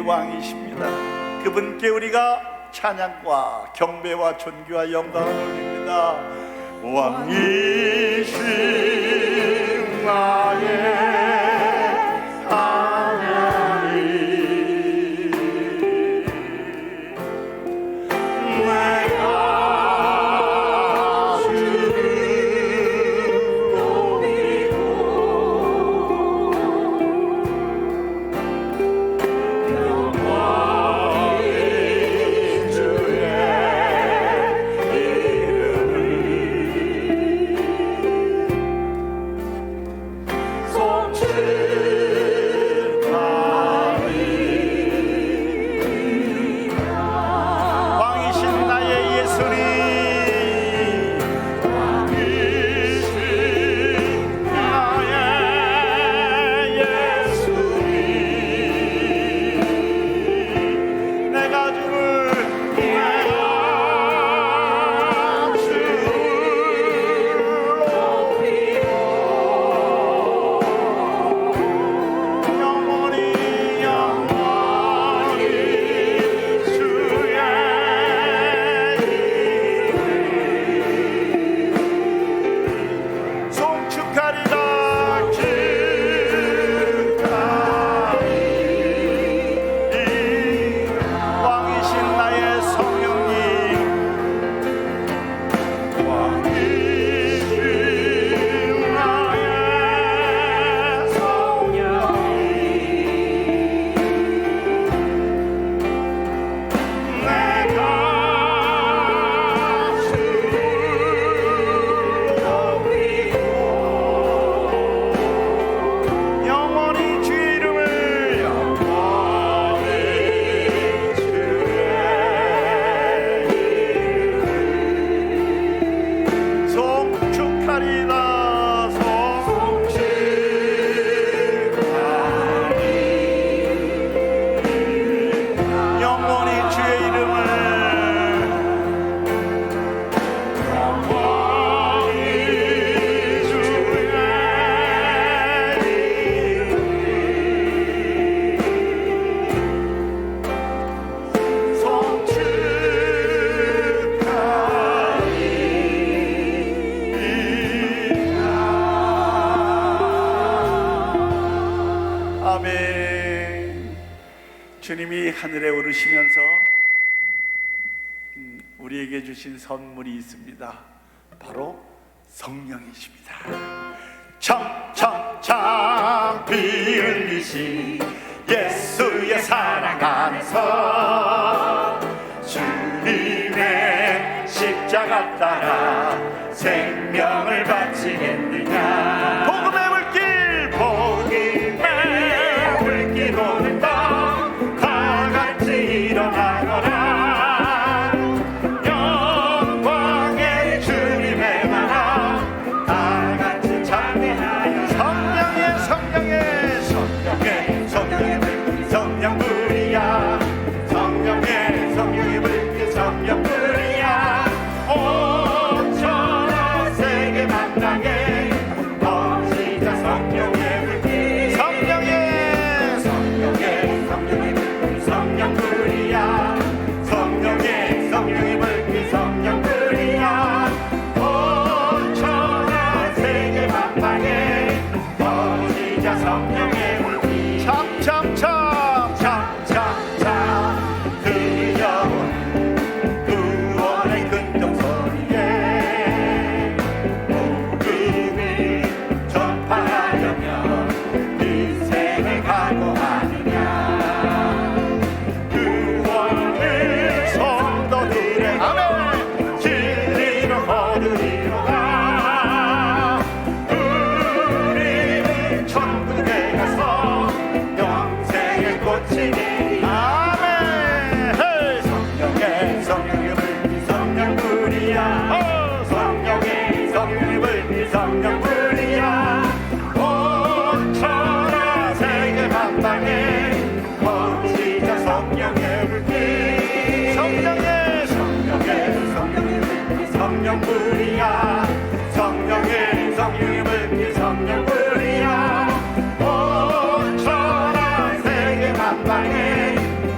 왕이십니다. 그분께 우리가 찬양과 경배와 존귀와 영광을 올립니다. 왕이신 나의 아멘. 주님이 하늘에 오르시면서 우리에게 주신 선물이 있습니다. 바로 성령이십니다. 참참참 피 흘리신 예수의 사랑 안에서 주님의 십자가 따라 생명을 바치겠느냐. 복음의 물길, 복음의 물길 오른다. 다 같이 일어나거라. 영광의 주님의 나라 다 같이 찬양하여 성령의 성령의 성령의 성령의 불길 성령불이야. 성령의 성령의 불길 성령불이야. 온 천하 세계 만방에 퍼지자 성령의 불길. 성령의 성령의 성령의 불길 성령불이야. 성령의 성령의 불길 성령불이야. 온 천하 세계 만방에 퍼지자 성령의 불길. 참참참 참참참 들려온 구원의 근정소리에 복음을 전파하려면 이 세계 각오하느냐. 구원을 성도들의 아멘 진리로 거두리로 가. 우리는 천국에 가서 영생의 꽃이 되리. 아멘. 헤이. 성령의 성령의 불길 성령불이야. 성령의 성령의 불길 성령불이야. 온 천하 세계 만방에 퍼지자 성령의 불길. 성령의 성령의 성령의 불길 성령불이야. 성령의 성령의 불길 성령불이야. 온 천하 세계 만방에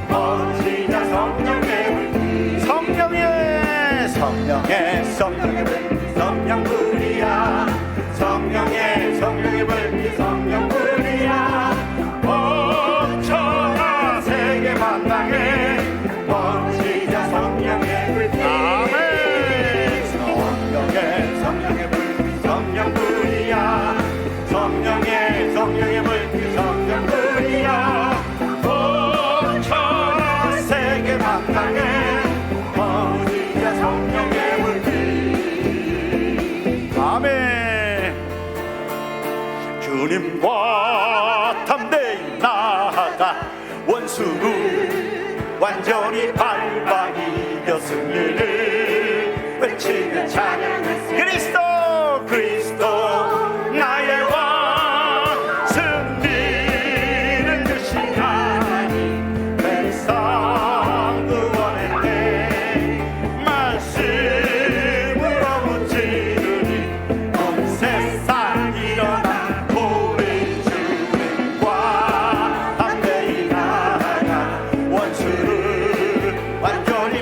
퍼지자 성령의 불길. 성령의 성령의 성령의 불길 성령불이야. 성령의 성령의 불길 성령불이야. 온 천하 세계 만방에 퍼지자 성령의 불길. 아멘. 성령의 성령의 불길 성령불이야. 성령의 성령의 불길 성령불이야. 온 천하 세계 만방에 퍼지자 성령의 불길. 아멘. 주님과 담대히 나아가 원수를 완전히 밟아 이겨 승리를 외치며 찬양하세. 그리스도 그리스도 나의 왕. 승리를 주신 하나님 백성 구원의 때 말씀으로 붙이느니 온 세상 일어나 우리 주님과 담대히 나아가 원수를 완전히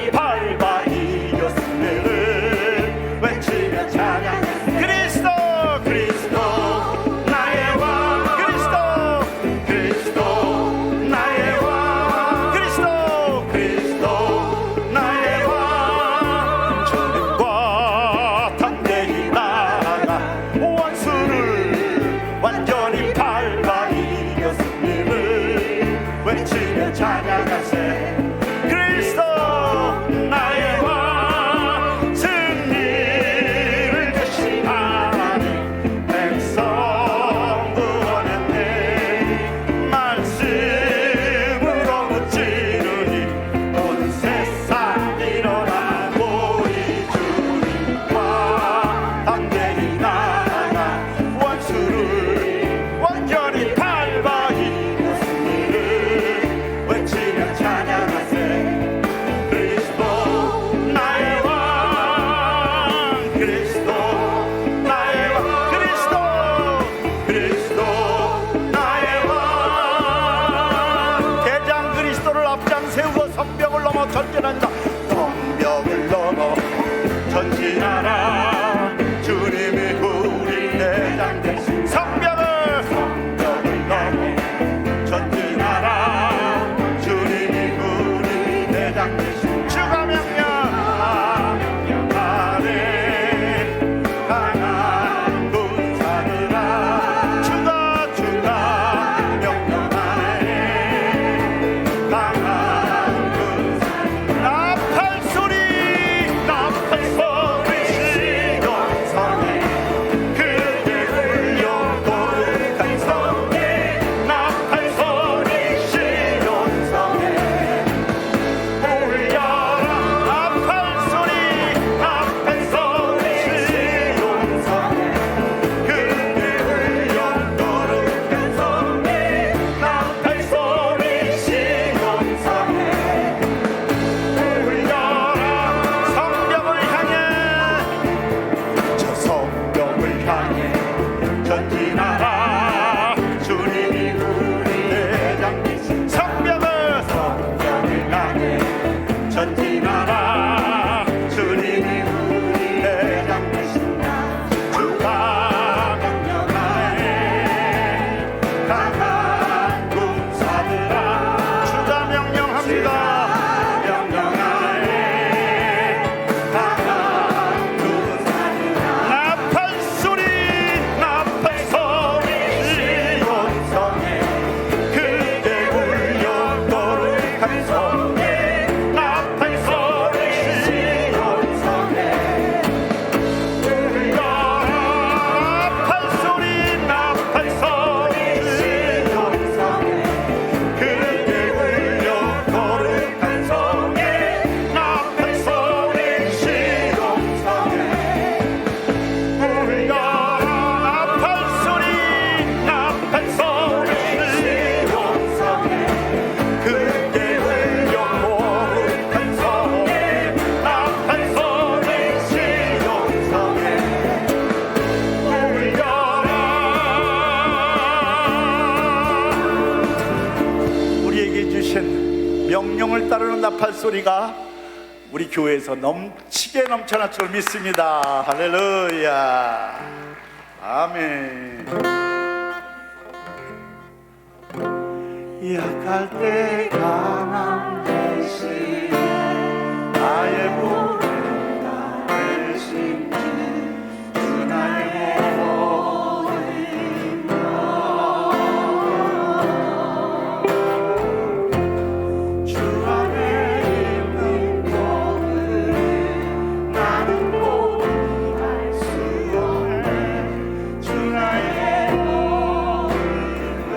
성령을 따르는 나팔 소리가 우리 교회에서 넘치게 넘쳐날 줄 믿습니다. 할렐루야. 아멘. 약할 때 강함 대신 나의 보혜가 되신 주 나의 모든 것 주 안에 있는 복을 나는 포기할 수 없네 주 나의 모든 것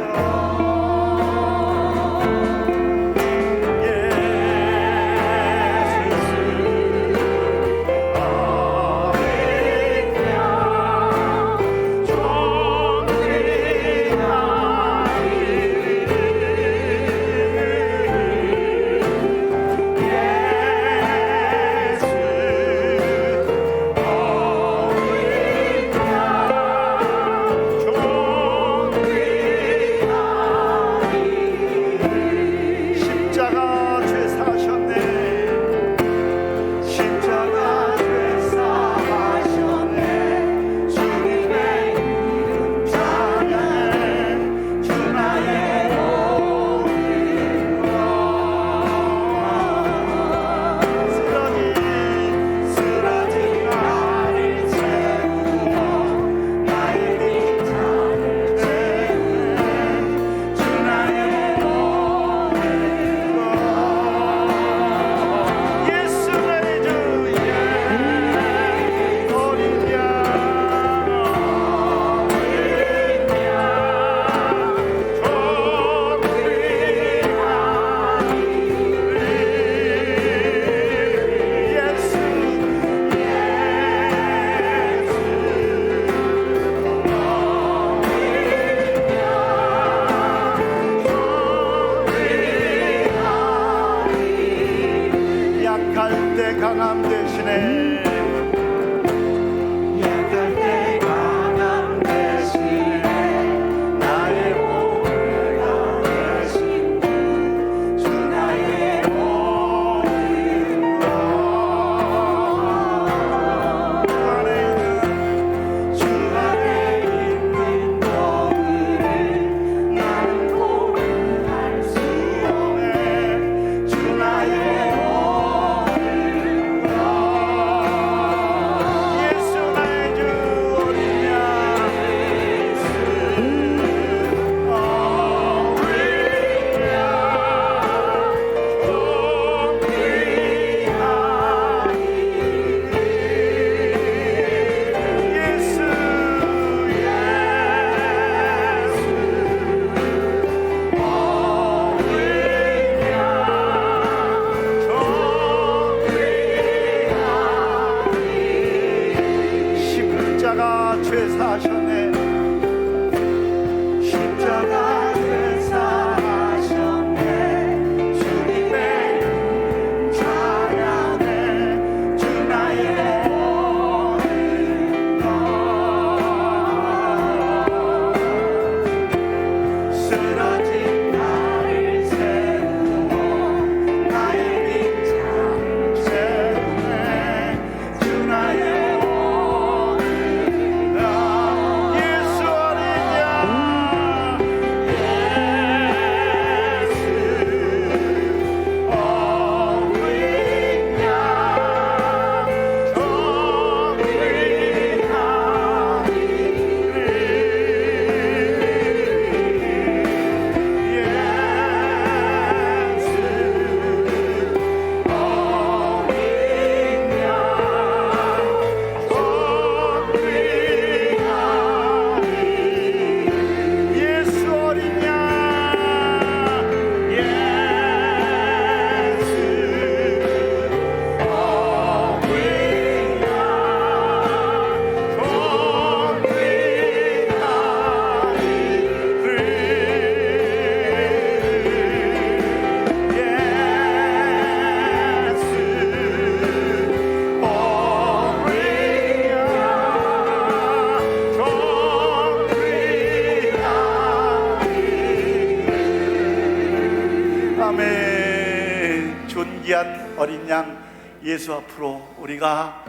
귀한 어린 양 예수 앞으로 우리가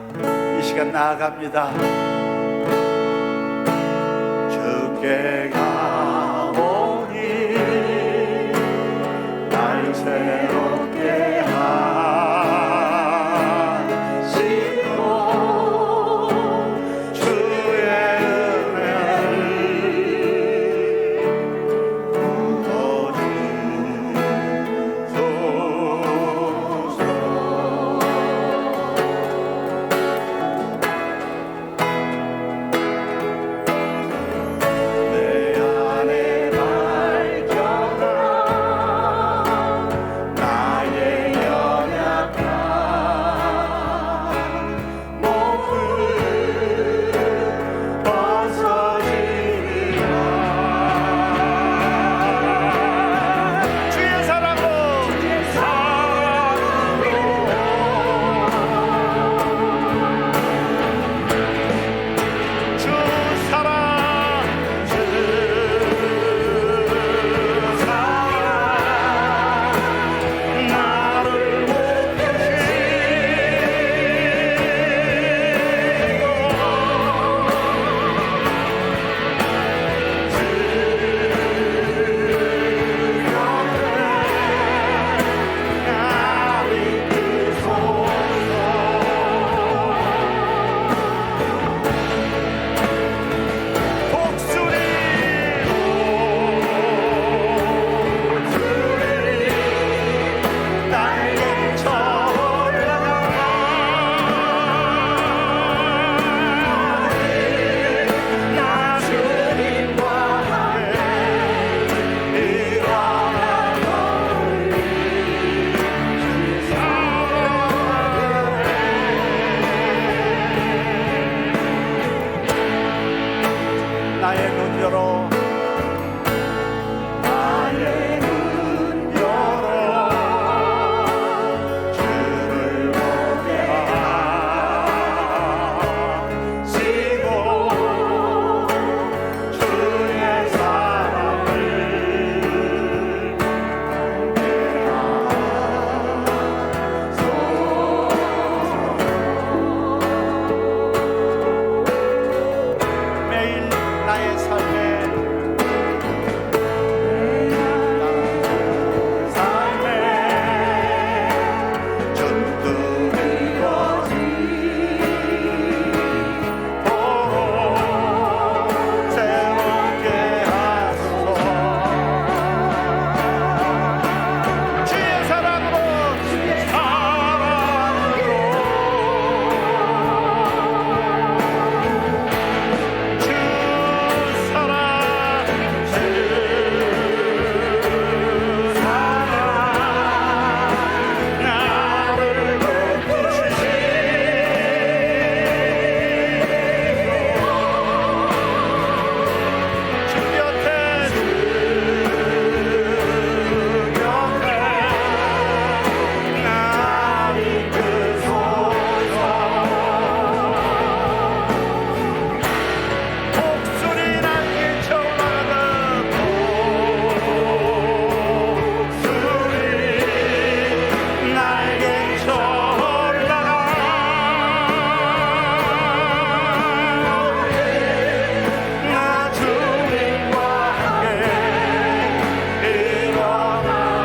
이 시간 나아갑니다. 주께 가오니 날 새롭게 하시고 주의 은혜를 부어주소서. 내 안에 발견한 나의 연약한 몸을 벗어주리라. 주의 사랑으로 주 사랑 나를 나의 눈 열어 나의 눈 열어 주를 보게 하시고 주의 사랑을 매일 나의 삶에 전투를 거지도록 새롭게 하소서. 주의 사랑으로 주 사랑 나를 주 곁에 나를 이끄소서. 목소리 날개 쳐올라가는 목소리 날개 쳐올라가 나 주님과 함께 일어나거니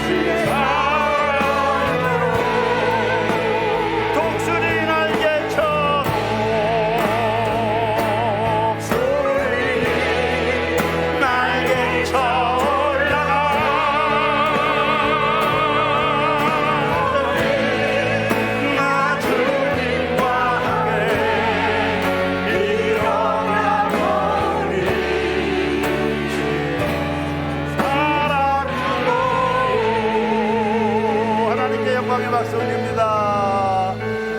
주의 사랑으로 독수리 날개처럼 목소리 날개쳐 올라가 나 주님과 함께 일어나거니 사랑으로. 하나님께 영광의 박수 올립니다.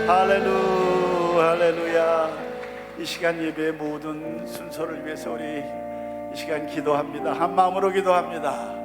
할렐루 할렐루야. 이 시간 예배의 모든 순서를 위해서 우리 이 시간 기도합니다. 한 마음으로 기도합니다.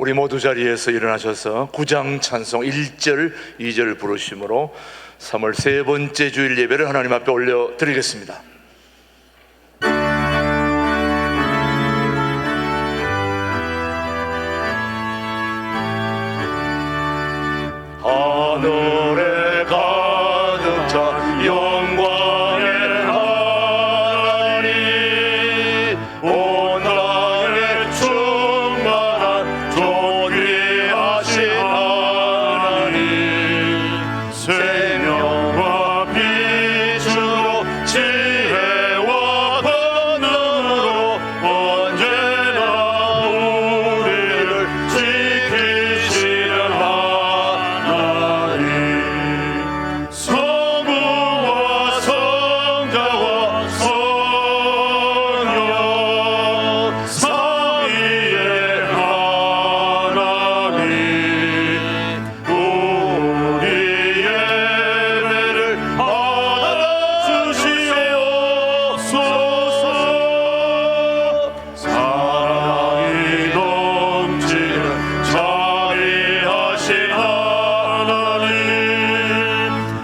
우리 모두 자리에서 일어나셔서 구장 찬송 1절, 2절 부르심으로 3월 세 번째 주일 예배를 하나님 앞에 올려드리겠습니다. 하늘에 가득 찬 영광의 하나님, 온 땅에 충만한 존귀하신 하나님, 생명과 빛으로 지혜와 권능으로 언제나 우리를 지키시는 하나님, 성부와 성자와 성령 삼위의 하나님, 우리 예배를 받아주시옵소서. 사랑이 넘치는 자비하신 하나님,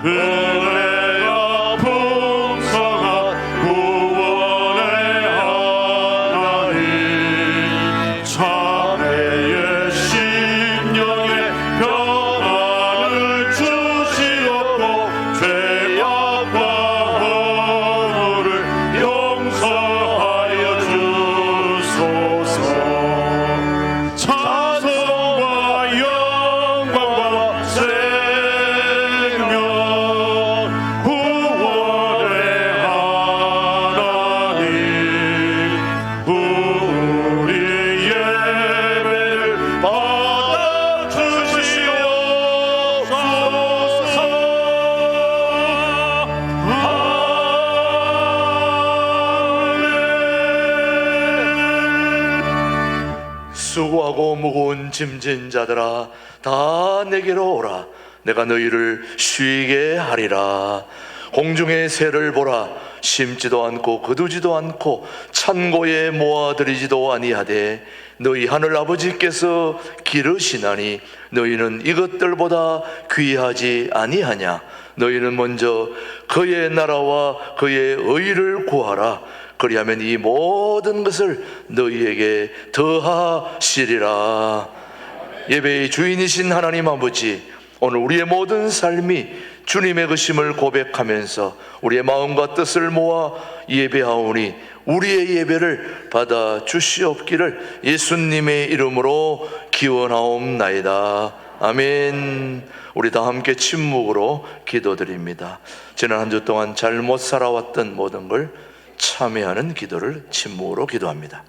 은혜가 풍성한 구원의 하나님, 자매의 심령에 평안을 주시옵고 죄악과 허물을 용서하여 주소서. 찬송과 영광과 생명 구원의 하나님, 우리 예배를 받아주시옵소서. 수고하고 무거운 짐진 자들아, 다 내게로 오라. 내가 너희를 쉬게 하리라. 공중의 새를 보라. 심지도 않고 거두지도 않고 창고에 모아들이지도 아니하되 너희 하늘 아버지께서 기르시나니 너희는 이것들보다 귀하지 아니하냐. 너희는 먼저 그의 나라와 그의 의를 구하라. 그리하면 이 모든 것을 너희에게 더하시리라. 예배의 주인이신 하나님 아버지, 오늘 우리의 모든 삶이 주님의 것임을 고백하면서 우리의 마음과 뜻을 모아 예배하오니 우리의 예배를 받아 주시옵기를 예수님의 이름으로 기원하옵나이다. 아멘. 우리 다 함께 침묵으로 기도드립니다. 지난 한 주 동안 잘못 살아왔던 모든 걸 참회하는 기도를 침묵으로 기도합니다.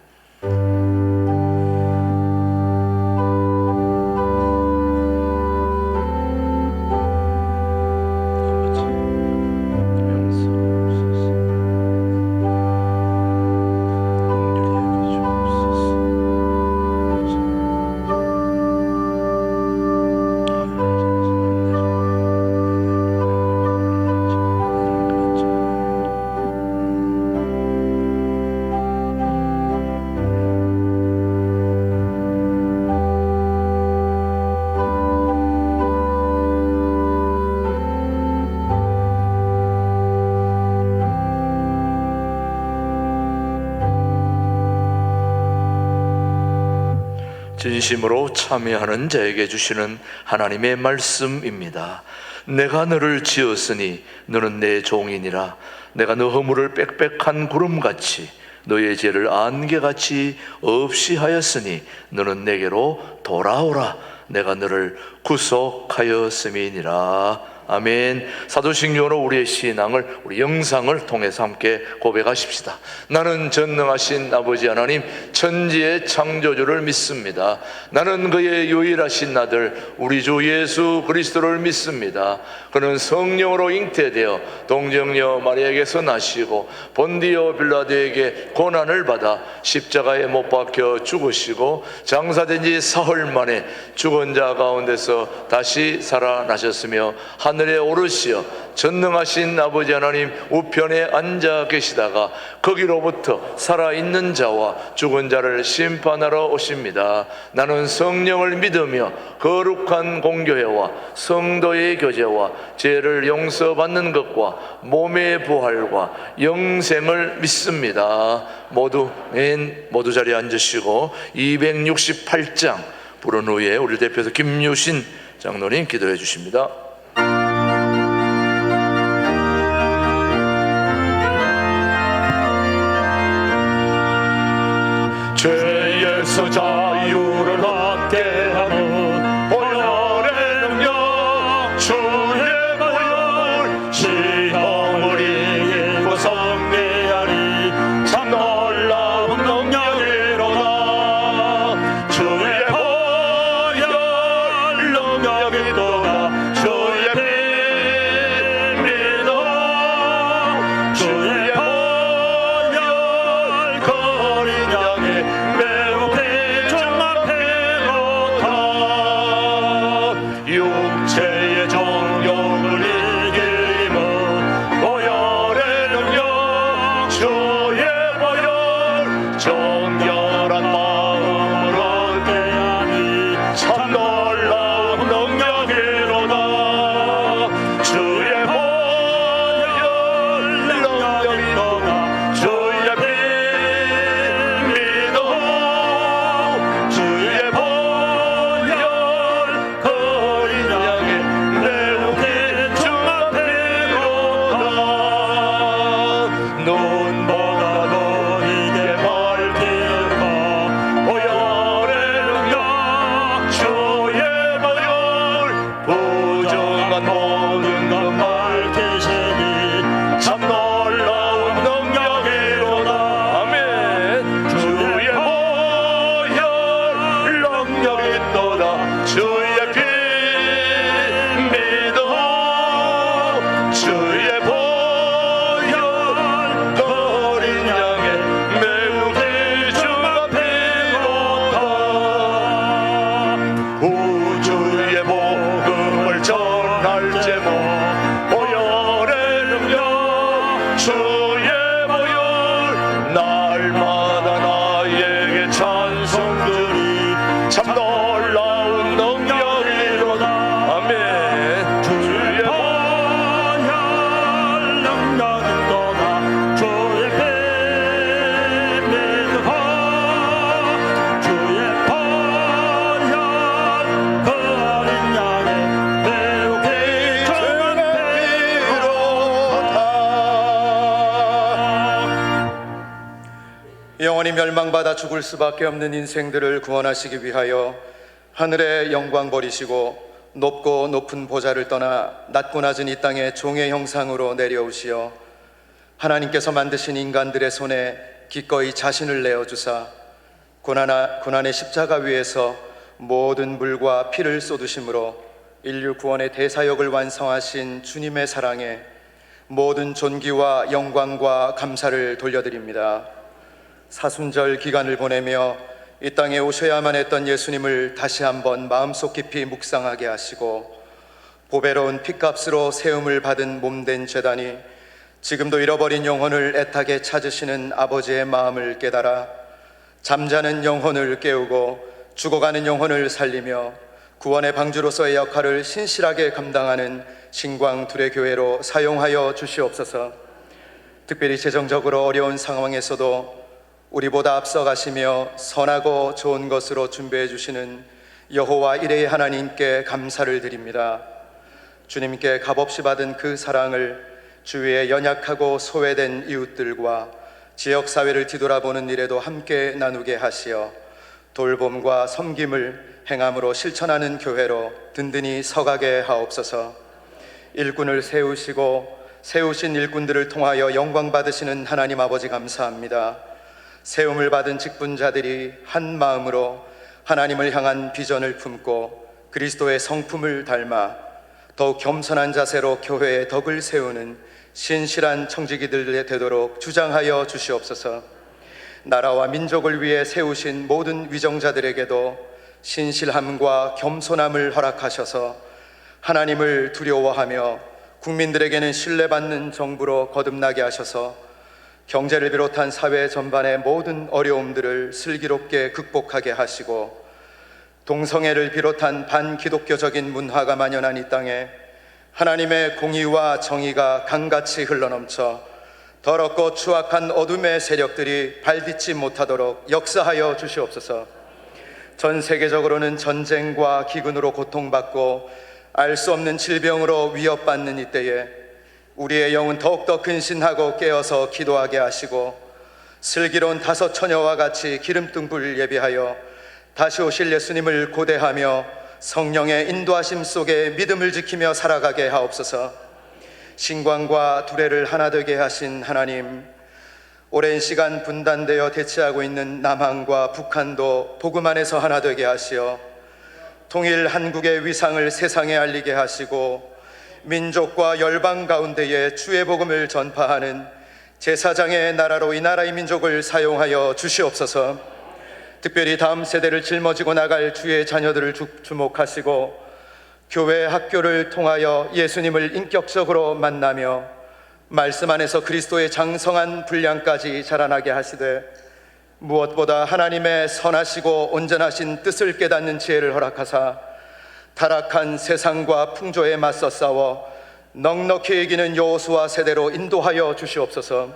진심으로 참여하는 자에게 주시는 하나님의 말씀입니다. 내가 너를 지었으니 너는 내 종이니라. 내가 너 허물을 빽빽한 구름같이 너의 죄를 안개같이 없이 하였으니 너는 내게로 돌아오라. 내가 너를 구속하였음이니라. 아멘. 사도신경으로 우리의 신앙을, 우리 영상을 통해서 함께 고백하십시다. 나는 전능하신 아버지 하나님, 천지의 창조주를 믿습니다. 나는 그의 유일하신 아들 우리 주 예수 그리스도를 믿습니다. 그는 성령으로 잉태되어 동정녀 마리아에게서 나시고 본디오 빌라도에게 고난을 받아 십자가에 못 박혀 죽으시고 장사된 지 사흘 만에 죽은 자 가운데서 다시 살아나셨으며 하늘에 오르시어 전능하신 아버지 하나님 우편에 앉아 계시다가 거기로부터 살아있는 자와 죽은 자를 심판하러 오십니다. 나는 성령을 믿으며 거룩한 공교회와 성도의 교제와 죄를 용서받는 것과 몸의 부활과 영생을 믿습니다. 모두 자리에 앉으시고 268장 부른 후에 우리 대표에서 김유신 장로님 기도해 주십니다. 죄에서 자유를 얻게 하는 보혈의 능력 주의 보혈 시험을 이기고 승리하리 참 놀라운 능력이로다 주의 보혈 능력이로다 주의 피 믿어 주의 보혈 거린 양의 매우 비중한 피로다 육체의 정욕을 이기면 보혈의 능력 주의 보혈 정결한 마음을 얻게 하니 참 놀라운 능력이로다 주의 보혈 능력이로다 주의 피 믿어 주의 보혈 거린 양의 매우 귀중한 피로다 눈보다 더 이게 밝히까 보혈의 능력 주의 보혈 부정한 모든 것 밝히시니 참 놀라운 능력이로다 아멘 주의 보혈 능력이 있도다 주의 피 믿어 주의 보혈 거린 양의 매우 귀중한 피로다 우주의 복음을 전할 제목 보혈의 능력 주의 보혈 날마다 나에게 찬송들이 참 놀라운 능력이로다 아멘 주의 보혈 능력이로다 주의 피 믿어 주의 보혈 거린 양의 매우 귀중한 피로다 영원히 멸망받아 죽을 수밖에 없는 인생들을 구원하시기 위하여 하늘의 영광 버리시고 높고 높은 보좌를 떠나 낮고 낮은 이 땅에 종의 형상으로 내려오시어 하나님께서 만드신 인간들의 손에 기꺼이 자신을 내어주사 고난의 십자가 위에서 모든 물과 피를 쏟으심으로 인류 구원의 대사역을 완성하신 주님의 사랑에 모든 존귀와 영광과 감사를 돌려드립니다. 사순절 기간을 보내며 이 땅에 오셔야만 했던 예수님을 다시 한번 마음속 깊이 묵상하게 하시고 보배로운 핏값으로 세움을 받은 몸된 제단이 지금도 잃어버린 영혼을 애타게 찾으시는 아버지의 마음을 깨달아 잠자는 영혼을 깨우고 죽어가는 영혼을 살리며 구원의 방주로서의 역할을 신실하게 감당하는 신광두레교회로 사용하여 주시옵소서. 특별히 재정적으로 어려운 상황에서도 우리보다 앞서가시며 선하고 좋은 것으로 준비해 주시는 여호와 이레의 하나님께 감사를 드립니다. 주님께 값없이 받은 그 사랑을 주위의 연약하고 소외된 이웃들과 지역사회를 뒤돌아보는 일에도 함께 나누게 하시어 돌봄과 섬김을 행함으로 실천하는 교회로 든든히 서가게 하옵소서. 일꾼을 세우시고 세우신 일꾼들을 통하여 영광 받으시는 하나님 아버지 감사합니다. 세움을 받은 직분자들이 한 마음으로 하나님을 향한 비전을 품고 그리스도의 성품을 닮아 더욱 겸손한 자세로 교회의 덕을 세우는 신실한 청지기들 되도록 주장하여 주시옵소서. 나라와 민족을 위해 세우신 모든 위정자들에게도 신실함과 겸손함을 허락하셔서 하나님을 두려워하며 국민들에게는 신뢰받는 정부로 거듭나게 하셔서 경제를 비롯한 사회 전반의 모든 어려움들을 슬기롭게 극복하게 하시고 동성애를 비롯한 반기독교적인 문화가 만연한 이 땅에 하나님의 공의와 정의가 강같이 흘러넘쳐 더럽고 추악한 어둠의 세력들이 발딛지 못하도록 역사하여 주시옵소서. 전 세계적으로는 전쟁과 기근으로 고통받고 알 수 없는 질병으로 위협받는 이때에 우리의 영은 더욱더 근신하고 깨어서 기도하게 하시고 슬기로운 다섯 처녀와 같이 기름등불 예비하여 다시 오실 예수님을 고대하며 성령의 인도하심 속에 믿음을 지키며 살아가게 하옵소서. 신광과 두레를 하나 되게 하신 하나님, 오랜 시간 분단되어 대치하고 있는 남한과 북한도 복음 안에서 하나 되게 하시어 통일 한국의 위상을 세상에 알리게 하시고 민족과 열방 가운데에 주의 복음을 전파하는 제사장의 나라로 이 나라의 민족을 사용하여 주시옵소서. 특별히 다음 세대를 짊어지고 나갈 주의 자녀들을 주목하시고 교회 학교를 통하여 예수님을 인격적으로 만나며 말씀 안에서 그리스도의 장성한 분량까지 자라나게 하시되 무엇보다 하나님의 선하시고 온전하신 뜻을 깨닫는 지혜를 허락하사 타락한 세상과 풍조에 맞서 싸워 넉넉히 이기는 여호수아 세대로 인도하여 주시옵소서.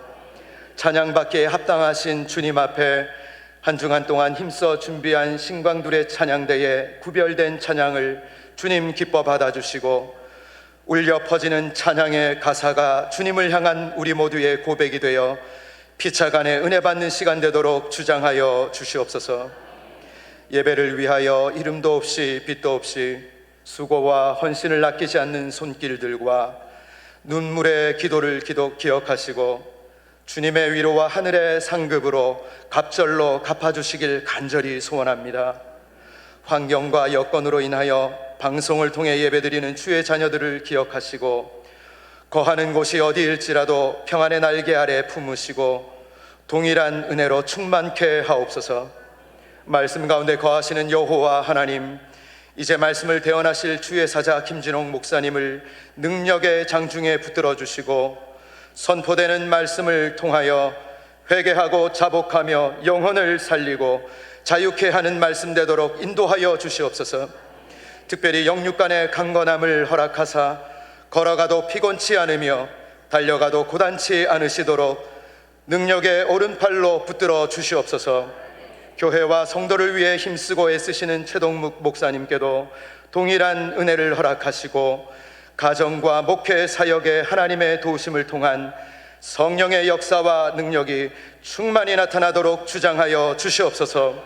찬양받기에 합당하신 주님 앞에 한 주간 동안 힘써 준비한 신광둘의 찬양대에 구별된 찬양을 주님 기뻐 받아주시고 울려 퍼지는 찬양의 가사가 주님을 향한 우리 모두의 고백이 되어 피차간에 은혜 받는 시간 되도록 주장하여 주시옵소서. 예배를 위하여 이름도 없이 빛도 없이 수고와 헌신을 아끼지 않는 손길들과 눈물의 기도를 기억하시고 주님의 위로와 하늘의 상급으로 갑절로 갚아주시길 간절히 소원합니다. 환경과 여건으로 인하여 방송을 통해 예배드리는 주의 자녀들을 기억하시고 거하는 곳이 어디일지라도 평안의 날개 아래 품으시고 동일한 은혜로 충만케 하옵소서. 말씀 가운데 거하시는 여호와 하나님, 이제 말씀을 대언하실 주의 사자 김진홍 목사님을 능력의 장중에 붙들어 주시고 선포되는 말씀을 통하여 회개하고 자복하며 영혼을 살리고 자유케 하는 말씀 되도록 인도하여 주시옵소서. 특별히 영육간의 강건함을 허락하사 걸어가도 피곤치 않으며 달려가도 고단치 않으시도록 능력의 오른팔로 붙들어 주시옵소서. 교회와 성도를 위해 힘쓰고 애쓰시는 최동묵 목사님께도 동일한 은혜를 허락하시고 가정과 목회 사역에 하나님의 도우심을 통한 성령의 역사와 능력이 충만히 나타나도록 주장하여 주시옵소서.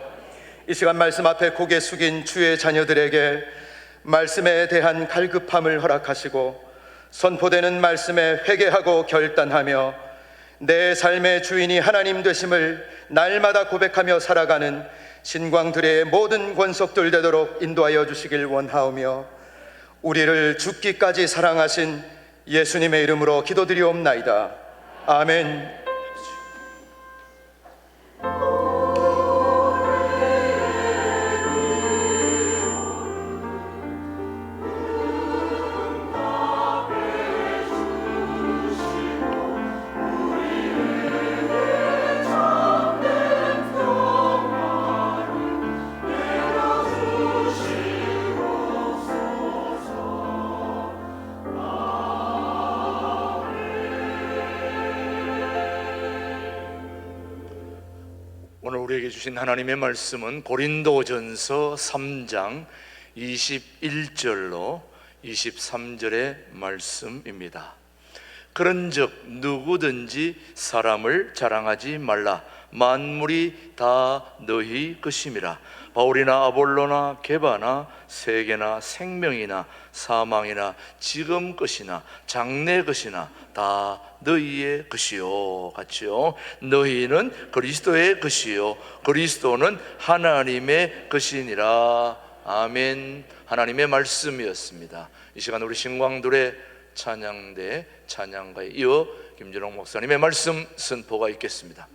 이 시간 말씀 앞에 고개 숙인 주의 자녀들에게 말씀에 대한 갈급함을 허락하시고 선포되는 말씀에 회개하고 결단하며 내 삶의 주인이 하나님 되심을 날마다 고백하며 살아가는 신광들의 모든 권속들 되도록 인도하여 주시길 원하오며 우리를 죽기까지 사랑하신 예수님의 이름으로 기도드리옵나이다. 아멘. 오늘 우리에게 주신 하나님의 말씀은 고린도전서 3장 21절로 23절의 말씀입니다. 그런즉 누구든지 사람을 자랑하지 말라. 만물이 다 너희 것임이라. 바울이나 아볼로나 게바나 세계나 생명이나 사망이나 지금 것이나 장래 것이나 다 너희의 것이요. 같이요. 너희는 그리스도의 것이요 그리스도는 하나님의 것이니라. 아멘. 하나님의 말씀이었습니다. 이 시간 우리 신광둘의 찬양대 찬양가에 이어 김진홍 목사님의 말씀 선포가 있겠습니다.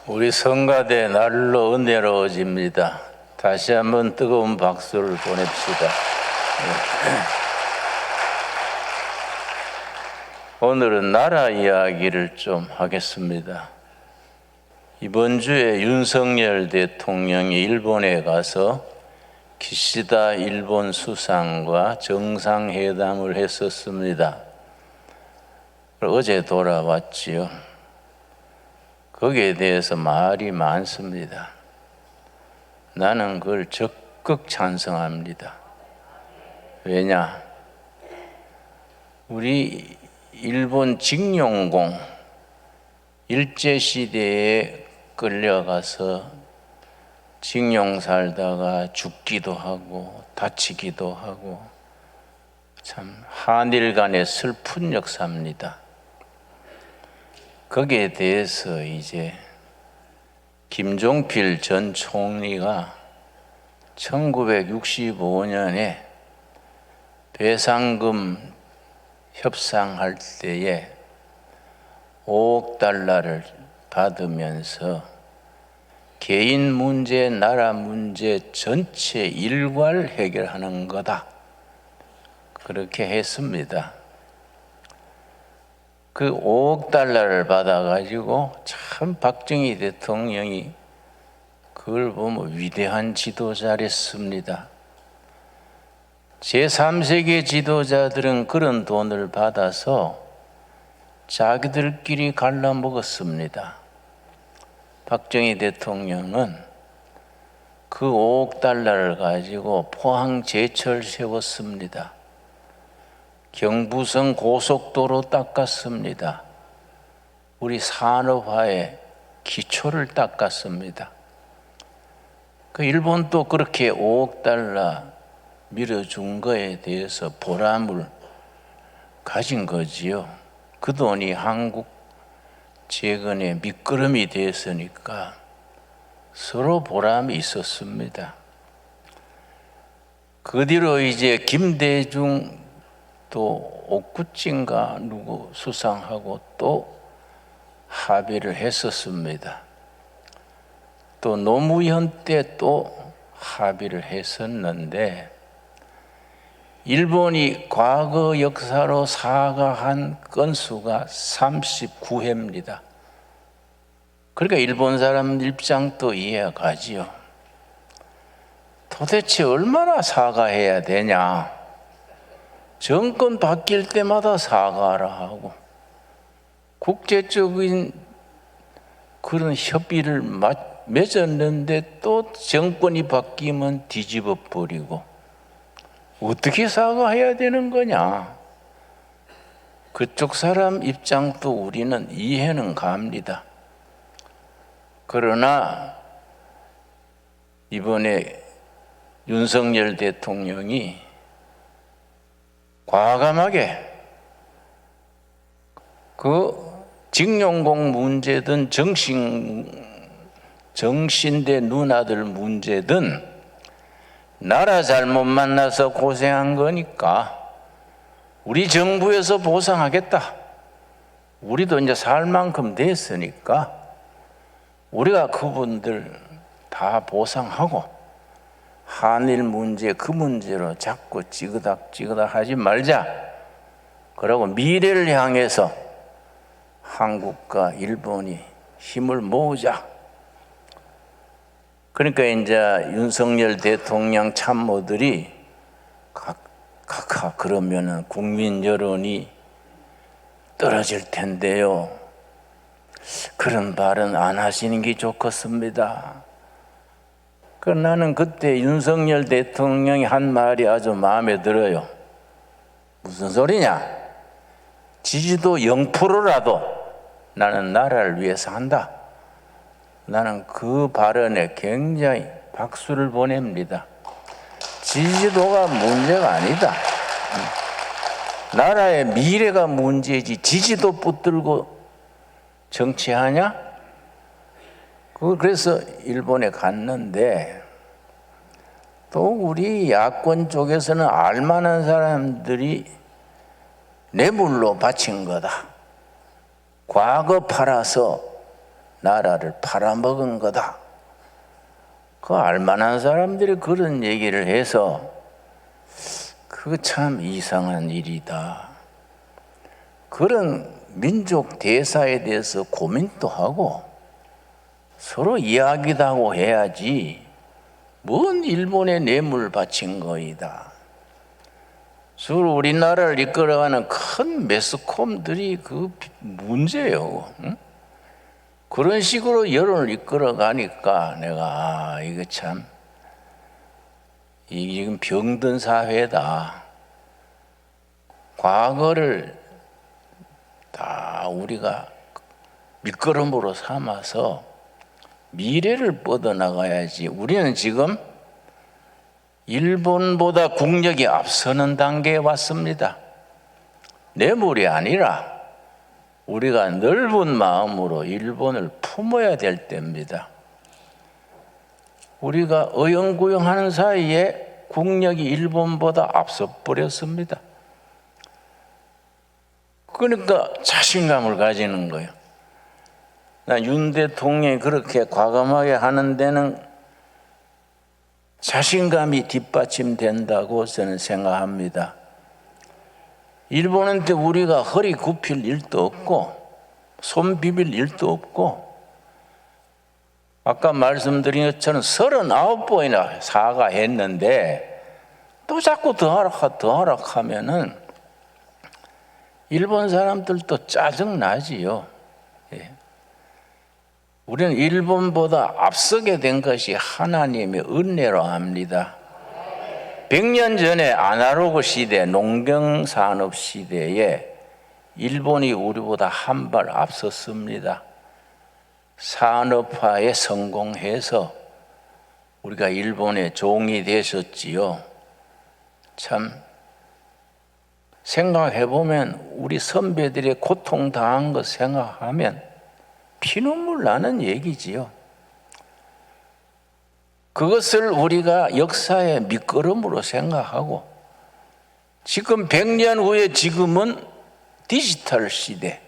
우리 성가대 날로 은혜로워집니다. 다시 한번 뜨거운 박수를 보냅시다. 오늘은 나라 이야기를 좀 하겠습니다. 이번 주에 윤석열 대통령이 일본에 가서 기시다 일본 수상과 정상회담을 했었습니다. 어제 돌아왔지요. 거기에 대해서 말이 많습니다. 나는 그걸 적극 찬성합니다. 왜냐? 우리 일본 징용공 일제시대에 끌려가서 징용 살다가 죽기도 하고 다치기도 하고 참 한일 간의 슬픈 역사입니다. 거기에 대해서 이제 김종필 전 총리가 1965년에 배상금 협상할 때에 5억 달러를 받으면서 개인 문제, 나라 문제 전체 일괄 해결하는 거다. 그렇게 했습니다. 그 5억 달러를 받아가지고 참 박정희 대통령이 그걸 보면 위대한 지도자랬습니다. 제3세계 지도자들은 그런 돈을 받아서 자기들끼리 갈라먹었습니다. 박정희 대통령은 그 5억 달러를 가지고 포항 제철 세웠습니다. 경부선 고속도로 닦았습니다. 우리 산업화의 기초를 닦았습니다. 그 일본도 그렇게 5억 달러 밀어준 거에 대해서 보람을 가진 거지요. 그 돈이 한국 재건의 밑거름이 됐으니까 서로 보람이 있었습니다. 그 뒤로 이제 김대중 또 옥구찌인가 누구 수상하고 또 합의를 했었습니다. 또 노무현 때 또 합의를 했었는데 일본이 과거 역사로 사과한 건수가 39회입니다. 그러니까 일본 사람 입장도 이해가 가지요. 도대체 얼마나 사과해야 되냐? 정권 바뀔 때마다 사과하라 하고 국제적인 그런 협의를 맺었는데 또 정권이 바뀌면 뒤집어 버리고 어떻게 사과해야 되는 거냐? 그쪽 사람 입장도 우리는 이해는 갑니다. 그러나 이번에 윤석열 대통령이 과감하게 그 징용공 문제든 정신대 누나들 문제든 나라 잘못 만나서 고생한 거니까 우리 정부에서 보상하겠다. 우리도 이제 살 만큼 됐으니까 우리가 그분들 다 보상하고 한일 문제 그 문제로 자꾸 찌그닥 하지 말자. 그러고 미래를 향해서 한국과 일본이 힘을 모으자. 그러니까 이제 윤석열 대통령 참모들이 각하 그러면은 국민 여론이 떨어질 텐데요. 그런 발언 안 하시는 게 좋겠습니다. 나는 그때 윤석열 대통령이 한 말이 아주 마음에 들어요. 무슨 소리냐? 지지도 0%라도 나는 나라를 위해서 한다. 나는 그 발언에 굉장히 박수를 보냅니다. 지지도가 문제가 아니다. 나라의 미래가 문제지 지지도 붙들고 정치하냐? 그래서 일본에 갔는데 또 우리 야권 쪽에서는 알만한 사람들이 뇌물로 바친 거다. 과거 팔아서 나라를 팔아먹은 거다. 그 알만한 사람들이 그런 얘기를 해서 그거 참 이상한 일이다. 그런 민족 대사에 대해서 고민도 하고 서로 이야기도 하고 해야지 뭔 일본에 뇌물 바친 거이다. 서로 우리나라를 이끌어가는 큰 매스컴들이 그 문제예요. 응? 그런 식으로 여론을 이끌어가니까 내가 이거 참 이게 지금 병든 사회다. 과거를 다 우리가 밑거름으로 삼아서 미래를 뻗어나가야지. 우리는 지금 일본보다 국력이 앞서는 단계에 왔습니다. 뇌물이 아니라 우리가 넓은 마음으로 일본을 품어야 될 때입니다. 우리가 어영부영하는 사이에 국력이 일본보다 앞서 버렸습니다. 그러니까 자신감을 가지는 거예요. 나 윤 대통령이 그렇게 과감하게 하는 데는 자신감이 뒷받침된다고 저는 생각합니다. 일본한테 우리가 허리 굽힐 일도 없고 손 비빌 일도 없고 아까 말씀드린 것처럼 39번이나 사과했는데 또 자꾸 더 하락하면은 일본 사람들도 짜증나지요. 예. 우리는 일본보다 앞서게 된 것이 하나님의 은혜로 합니다. 100년 전에 아날로그 시대, 농경산업 시대에 일본이 우리보다 한 발 앞섰습니다. 산업화에 성공해서 우리가 일본의 종이 되셨지요. 참 생각해보면 우리 선배들의 고통당한 것 생각하면 피눈물 나는 얘기지요. 그것을 우리가 역사의 밑거름으로 생각하고 지금 100년 후에 지금은 디지털 시대.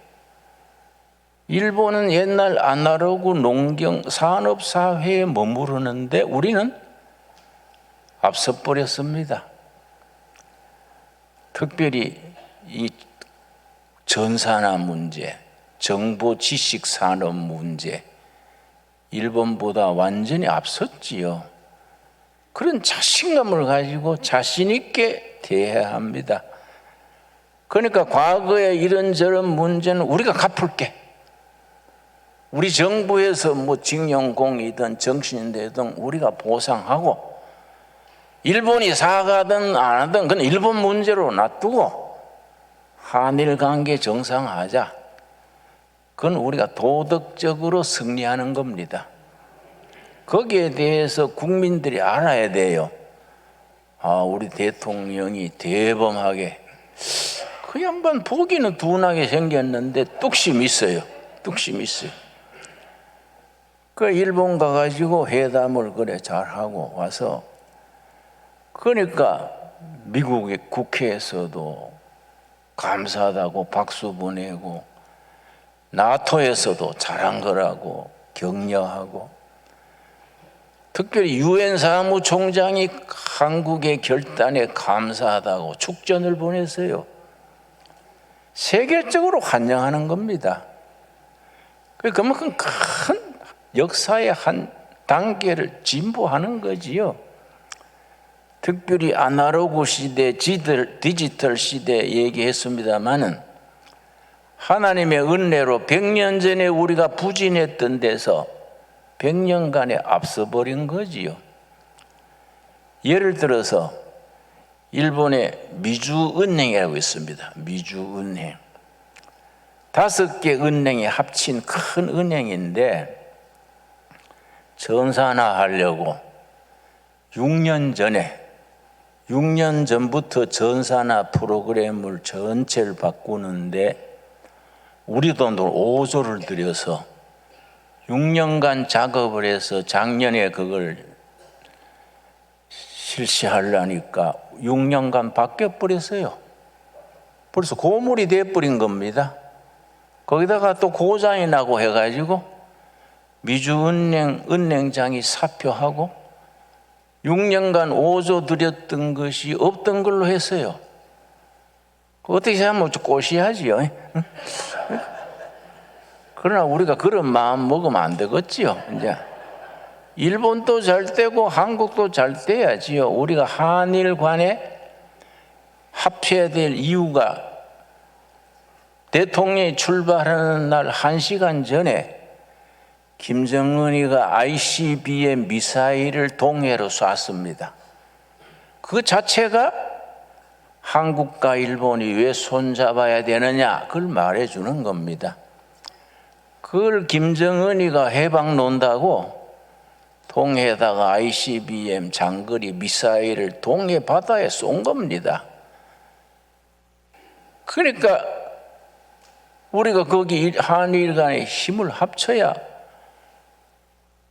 일본은 옛날 아날로그 농경 산업 사회에 머무르는데 우리는 앞서 버렸습니다. 특별히 이 전산화 문제, 정보 지식 산업 문제, 일본보다 완전히 앞섰지요. 그런 자신감을 가지고 자신 있게 대해야 합니다. 그러니까 과거에 이런저런 문제는 우리가 갚을게. 우리 정부에서 뭐 징용공이든 정신대든 우리가 보상하고 일본이 사과든 안 하든 그건 일본 문제로 놔두고 한일 관계 정상화하자. 그건 우리가 도덕적으로 승리하는 겁니다. 거기에 대해서 국민들이 알아야 돼요. 아, 우리 대통령이 대범하게 그 양반 보기는 둔하게 생겼는데 뚝심 있어요. 뚝심 있어요. 그 일본 가가지고 회담을 그래 잘하고 와서 그러니까 미국의 국회에서도 감사하다고 박수 보내고 나토에서도 잘한 거라고 격려하고 특별히 유엔 사무총장이 한국의 결단에 감사하다고 축전을 보냈어요. 세계적으로 환영하는 겁니다. 그만큼 큰 역사의 한 단계를 진보하는 거지요. 특별히 아날로그 시대, 디지털 시대 얘기했습니다마는 하나님의 은혜로 100년 전에 우리가 부진했던 데서 100년간에 앞서버린 거지요. 예를 들어서 일본의 미주은행이라고 있습니다. 미주은행. 5개 은행이 합친 큰 은행인데 전산화하려고 6년 전부터 전산화 프로그램을 전체를 바꾸는데 우리 돈으로 5조를 들여서 6년간 작업을 해서 작년에 그걸 실시하려니까 6년간 바뀌어 버렸어요. 벌써 고물이 돼버린 겁니다. 거기다가 또 고장이 나고 해가지고 미주은행장이 사표하고 6년간 5조 들였던 것이 없던 걸로 했어요. 어떻게 하면 꼬시하지요. 그러나 우리가 그런 마음 먹으면 안 되겠지요. 이제 일본도 잘 되고 한국도 잘 돼야지요. 우리가 한일 간에 합쳐야 될 이유가 대통령이 출발하는 날 1시간 전에 김정은이가 ICBM 미사일을 동해로 쐈습니다. 그 자체가 한국과 일본이 왜 손잡아야 되느냐 그걸 말해주는 겁니다. 그걸 김정은이가 해방 논다고 동해에다가 ICBM 장거리 미사일을 동해 바다에 쏜 겁니다. 그러니까 우리가 거기 한일 간에 힘을 합쳐야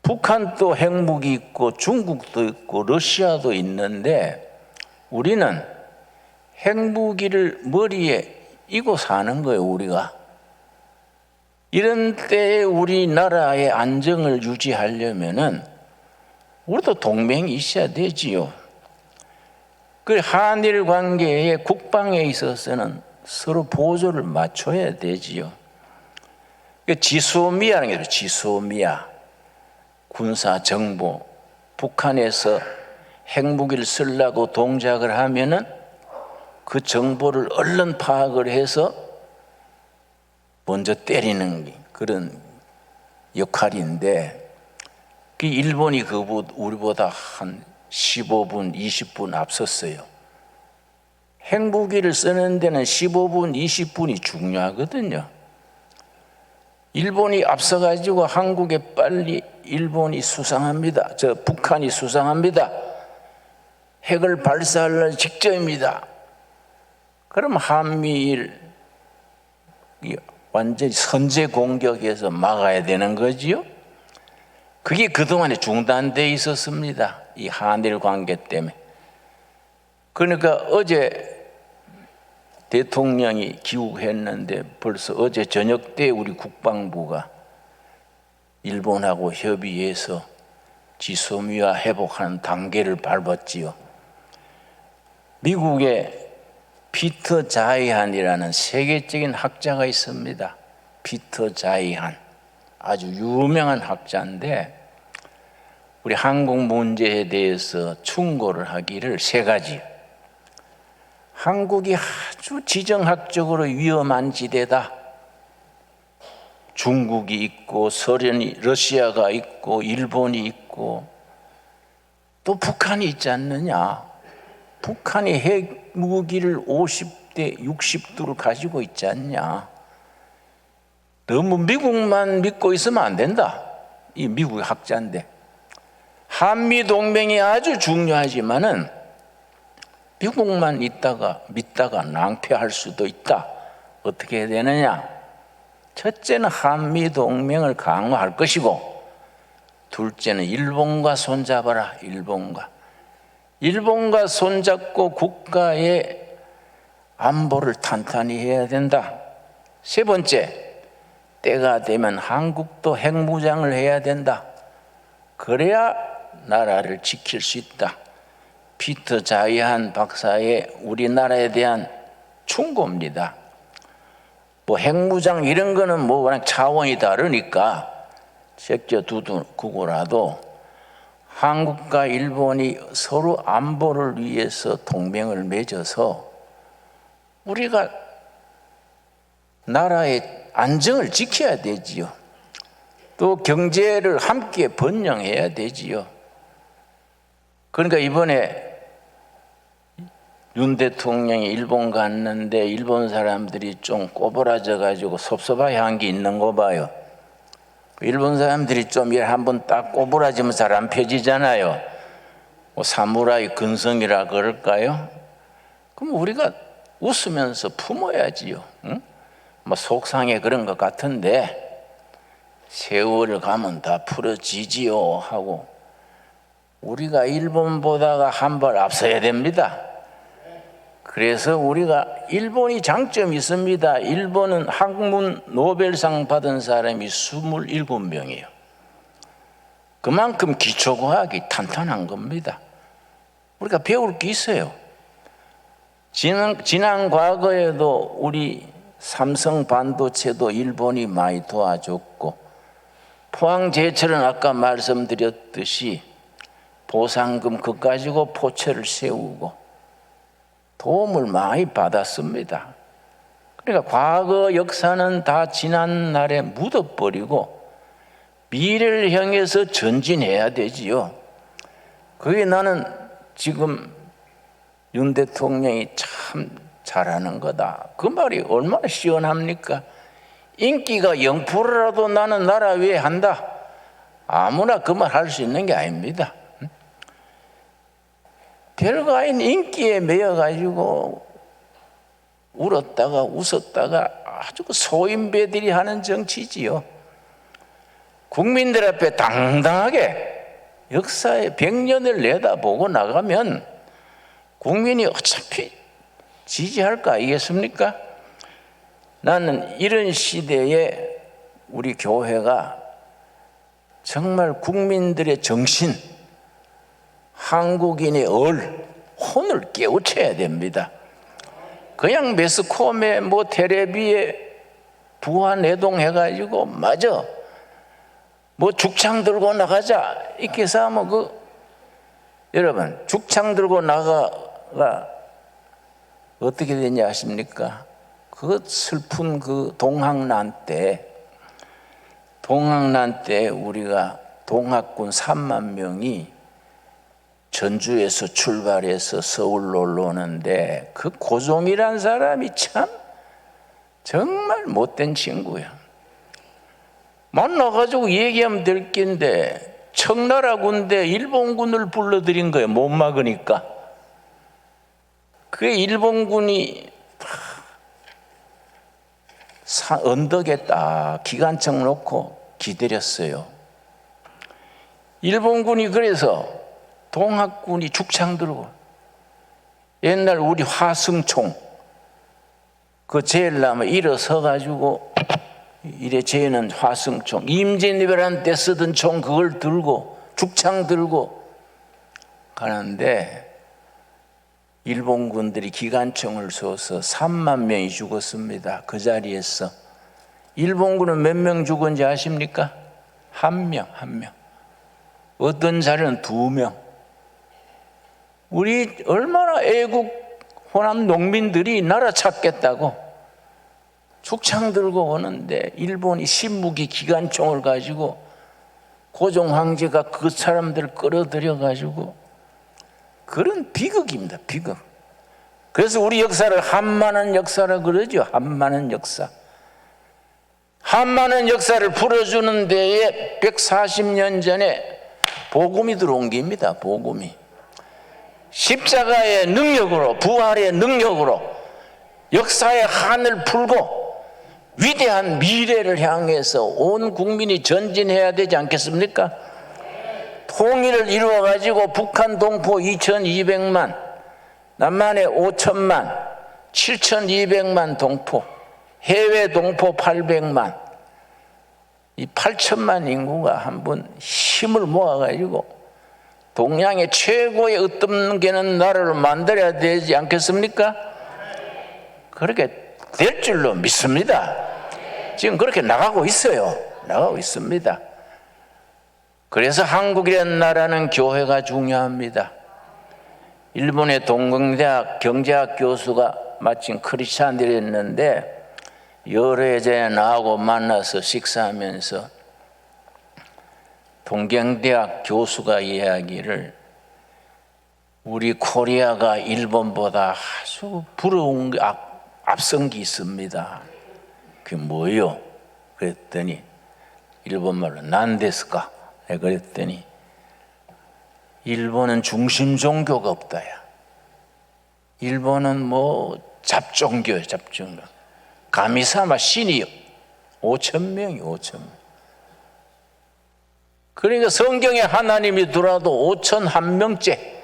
북한도 핵무기 있고 중국도 있고 러시아도 있는데 우리는 핵무기를 머리에 이고 사는 거예요. 우리가 이런 때에 우리나라의 안정을 유지하려면은 우리도 동맹이 있어야 되지요. 그 한일 관계의 국방에 있어서는 서로 보조를 맞춰야 되지요. 지소미아라는 게 지소미아 군사 정보, 북한에서 핵무기를 쓰려고 동작을 하면은 그 정보를 얼른 파악을 해서 먼저 때리는 그런 역할인데 그 일본이 우리보다 한 15분, 20분 앞섰어요. 핵무기를 쓰는 데는 15분, 20분이 중요하거든요. 일본이 앞서가지고 한국에 빨리 일본이 수상합니다. 북한이 수상합니다. 핵을 발사할 직전입니다. 그럼 한미일 완전히 선제 공격에서 막아야 되는 거지요. 그게 그동안에 중단되어 있었습니다. 이 한일 관계 때문에. 그러니까 어제 대통령이 귀국했는데 벌써 어제 저녁 때 우리 국방부가 일본하고 협의해서 지소미아 회복하는 단계를 밟았지요. 미국의 피터 자이한이라는 세계적인 학자가 있습니다. 피터 자이한 아주 유명한 학자인데 우리 한국 문제에 대해서 충고를 하기를 3가지. 한국이 아주 지정학적으로 위험한 지대다. 중국이 있고 소련이 러시아가 있고 일본이 있고 또 북한이 있지 않느냐. 북한이 핵무기를 50대 60두를 가지고 있지 않냐. 너무 미국만 믿고 있으면 안 된다. 이 미국의 학자인데 한미동맹이 아주 중요하지만은 미국만 믿다가 낭패할 수도 있다. 어떻게 해야 되느냐? 첫째는 한미동맹을 강화할 것이고 둘째는 일본과 손잡아라. 일본과 손잡고 국가의 안보를 탄탄히 해야 된다. 3번째, 때가 되면 한국도 핵무장을 해야 된다. 그래야 나라를 지킬 수 있다. 피터 자이한 박사의 우리나라에 대한 충고입니다. 뭐 핵무장 이런 거는 뭐 워낙 차원이 다르니까 제껴두고라도 한국과 일본이 서로 안보를 위해서 동맹을 맺어서 우리가 나라의 안정을 지켜야 되지요. 또 경제를 함께 번영해야 되지요. 그러니까 이번에 윤 대통령이 일본 갔는데 일본 사람들이 좀 꼬부라져 가지고 섭섭해한 게 있는 거 봐요. 일본 사람들이 좀 한번 딱 꼬부라지면 잘 안 펴지잖아요. 뭐 사무라이 근성이라 그럴까요? 그럼 우리가 웃으면서 품어야지요. 응? 뭐 속상해 그런 것 같은데 세월을 가면 다 풀어지지요 하고 우리가 일본보다가 한 발 앞서야 됩니다. 그래서 우리가 일본이 장점이 있습니다. 일본은 학문 노벨상 받은 사람이 27명이에요. 그만큼 기초과학이 탄탄한 겁니다. 우리가 배울 게 있어요. 지난 과거에도 우리 삼성 반도체도 일본이 많이 도와줬고, 포항제철은 아까 말씀드렸듯이 보상금 그거 가지고 포체를 세우고 도움을 많이 받았습니다. 그러니까 과거 역사는 다 지난 날에 묻어버리고 미래를 향해서 전진해야 되지요. 그게 나는 지금 윤 대통령이 참 잘하는 거다. 그 말이 얼마나 시원합니까? 인기가 0%라도 나는 나라 위해 한다. 아무나 그 말 할 수 있는 게 아닙니다. 별거 아닌 인기에 매여가지고 울었다가 웃었다가 아주 소인배들이 하는 정치지요. 국민들 앞에 당당하게 역사의 100년을 내다보고 나가면 국민이 어차피 지지할 거 아니겠습니까? 나는 이런 시대에 우리 교회가 정말 국민들의 정신, 한국인의 혼을 깨우쳐야 됩니다. 그냥 매스컴에 뭐 텔레비에 부화내동 해가지고 맞아 뭐 죽창 들고 나가자 이렇게 해서 하면 여러분 죽창 들고 나가가 어떻게 되냐 아십니까? 그 슬픈 그 동학난 때 우리가 동학군 3만 명이 전주에서 출발해서 서울로 올라오는데 그 고종이란 사람이 참 정말 못된 친구야. 만나가지고 얘기하면 될 낀데 청나라 군대 일본군을 불러들인 거예요. 못 막으니까. 그게 일본군이 언덕에 딱 기관총 놓고 기다렸어요. 일본군이 그래서 동학군이 죽창 들고 옛날 우리 화승총 그 제일 나면 일어서 가지고 이래 쟤는 화승총 임진왜란 때 쓰던 총 그걸 들고 죽창 들고 가는데 일본군들이 기관총을 쏘서 3만 명이 죽었습니다. 그 자리에서 일본군은 몇 명 죽은지 아십니까? 한 명. 어떤 자리는 2명. 우리 얼마나 애국 호남 농민들이 나라 찾겠다고 죽창 들고 오는데 일본이 신무기 기관총을 가지고 고종 황제가 그 사람들을 끌어들여 가지고 그런 비극입니다. 비극. 그래서 우리 역사를 한만한 역사라 그러죠. 한만한 역사. 한만한 역사를 풀어주는 데에 140년 전에 복음이 들어온 겁니다. 복음이. 십자가의 능력으로 부활의 능력으로 역사의 한을 풀고 위대한 미래를 향해서 온 국민이 전진해야 되지 않겠습니까? 통일을 이루어가지고 북한 동포 2200만, 남한에 5천만, 7200만 동포, 해외 동포 800만, 이 8천만 인구가 한번 힘을 모아가지고 동양의 최고의 으뜸게는 나라를 만들어야 되지 않겠습니까? 그렇게 될 줄로 믿습니다. 지금 그렇게 나가고 있어요. 나가고 있습니다. 그래서 한국이라는 나라는 교회가 중요합니다. 일본의 동경대학 경제학 교수가 마침 크리스찬들이었는데 여러 해전에 나하고 만나서 식사하면서 동경대학 교수가 이야기를 우리 코리아가 일본보다 아주 부러운 앞선 게 있습니다. 그게 뭐예요? 그랬더니 일본말로 난데스까? 그랬더니 일본은 중심 종교가 없다야. 일본은 뭐 잡종교예요. 잡종교. 가미사마 신이 5,000명이 5,000명. 그러니까 성경에 하나님이 들어와도 5,001명째.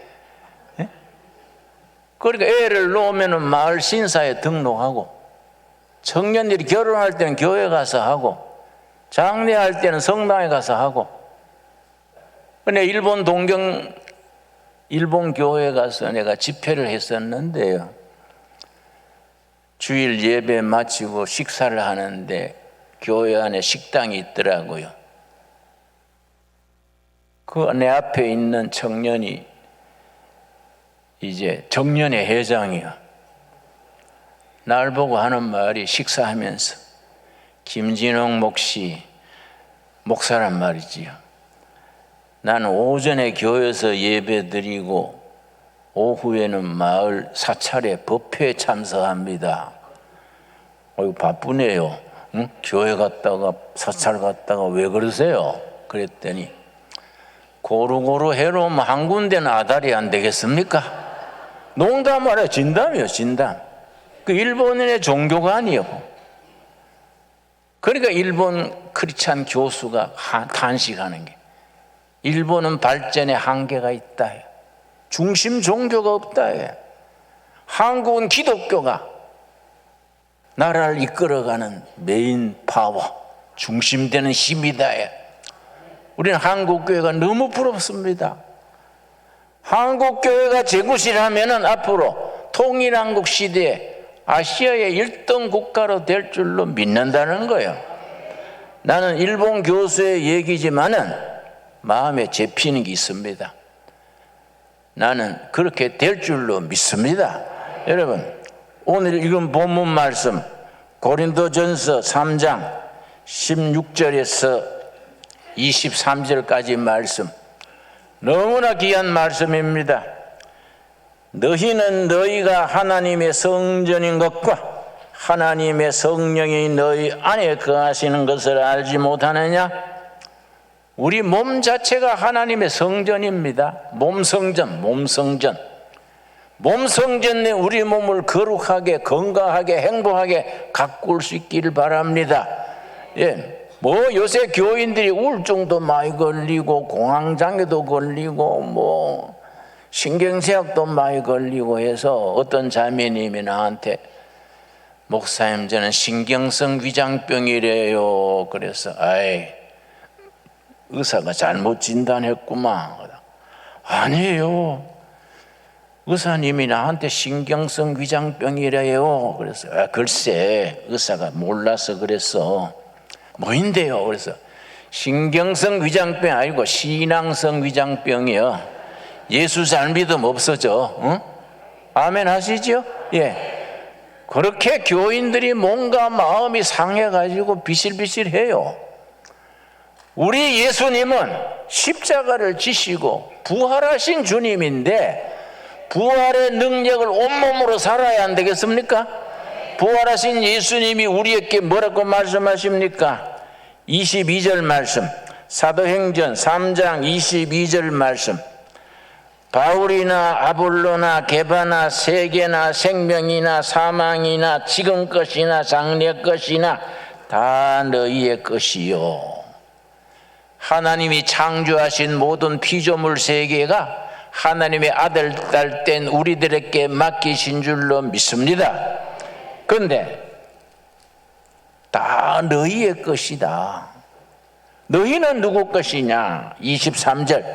그러니까 애를 놓으면 마을 신사에 등록하고, 청년들이 결혼할 때는 교회 가서 하고, 장례할 때는 성당에 가서 하고, 근데 일본 교회 가서 내가 집회를 했었는데요. 주일 예배 마치고 식사를 하는데 교회 안에 식당이 있더라고요. 그 내 앞에 있는 청년이 이제 정년의 회장이야. 날 보고 하는 말이 식사하면서 김진홍 목사란 말이지요. 나는 오전에 교회에서 예배 드리고 오후에는 마을 사찰에 법회에 참석합니다. 바쁘네요. 응? 교회 갔다가 사찰 갔다가 왜 그러세요? 그랬더니 고루고루 해놓으면 한 군데는 아다리 안 되겠습니까? 농담하라 진담이요, 진담. 그 일본인의 종교가 아니에요. 그러니까 일본 크리스찬 교수가 탄식하는 게 일본은 발전에 한계가 있다. 중심 종교가 없다. 한국은 기독교가 나라를 이끌어가는 메인 파워, 중심되는 힘이다. 우리는 한국교회가 너무 부럽습니다. 한국교회가 제구시라면 앞으로 통일한국 시대에 아시아의 1등 국가로 될 줄로 믿는다는 거예요. 나는 일본 교수의 얘기지만은 마음에 접히는 게 있습니다. 나는 그렇게 될 줄로 믿습니다. 여러분, 오늘 읽은 본문 말씀 고린도전서 3장 16절에서 23절까지 말씀 너무나 귀한 말씀입니다. 너희는 너희가 하나님의 성전인 것과 하나님의 성령이 너희 안에 거하시는 것을 알지 못하느냐? 우리 몸 자체가 하나님의 성전입니다. 몸성전 내 우리 몸을 거룩하게 건강하게 행복하게 가꿀 수 있기를 바랍니다. 요새 교인들이 우울증도 많이 걸리고 공황장애도 걸리고 신경쇠약도 많이 걸리고 해서 어떤 자매님이 나한테 목사님 저는 신경성 위장병이래요. 그래서 의사가 잘못 진단했구만. 아니에요. 의사님이 나한테 신경성 위장병이래요. 그래서 글쎄 의사가 몰라서 그랬어. 뭐인데요? 그래서 신경성 위장병 아니고 신앙성 위장병이요. 예수 잘 믿으면 없어져. 응? 아멘 하시죠? 그렇게 교인들이 뭔가 마음이 상해가지고 비실비실해요. 우리 예수님은 십자가를 지시고 부활하신 주님인데 부활의 능력을 온몸으로 살아야 안 되겠습니까? 부활하신 예수님이 우리에게 뭐라고 말씀하십니까? 22절 말씀, 사도행전 3장 22절 말씀. 바울이나 아볼로나 게바나 세계나 생명이나 사망이나 지금 것이나 장래 것이나 다 너희의 것이요. 하나님이 창조하신 모든 피조물 세계가 하나님의 아들, 딸 된 우리들에게 맡기신 줄로 믿습니다. 그런데 다 너희의 것이다. 너희는 누구 것이냐? 23절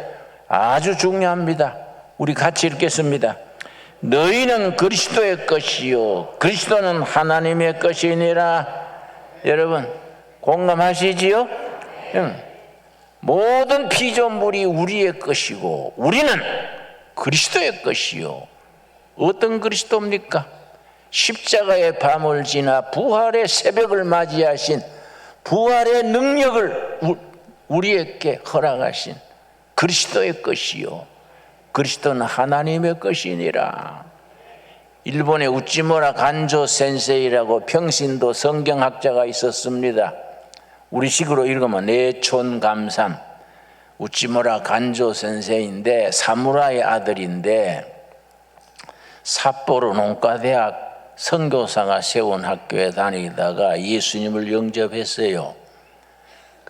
아주 중요합니다. 우리 같이 읽겠습니다. 너희는 그리스도의 것이요 그리스도는 하나님의 것이니라. 여러분 공감하시지요? 모든 피조물이 우리의 것이고 우리는 그리스도의 것이요. 어떤 그리스도입니까? 십자가의 밤을 지나 부활의 새벽을 맞이하신 부활의 능력을 우리에게 허락하신 그리스도의 것이요 그리스도는 하나님의 것이니라. 일본의 우찌무라 간조 센세이라고 평신도 성경학자가 있었습니다. 우리식으로 읽으면 내촌감삼. 우찌무라 간조 센세이인데 사무라이 아들인데 삿포로 농과대학 선교사가 세운 학교에 다니다가 예수님을 영접했어요.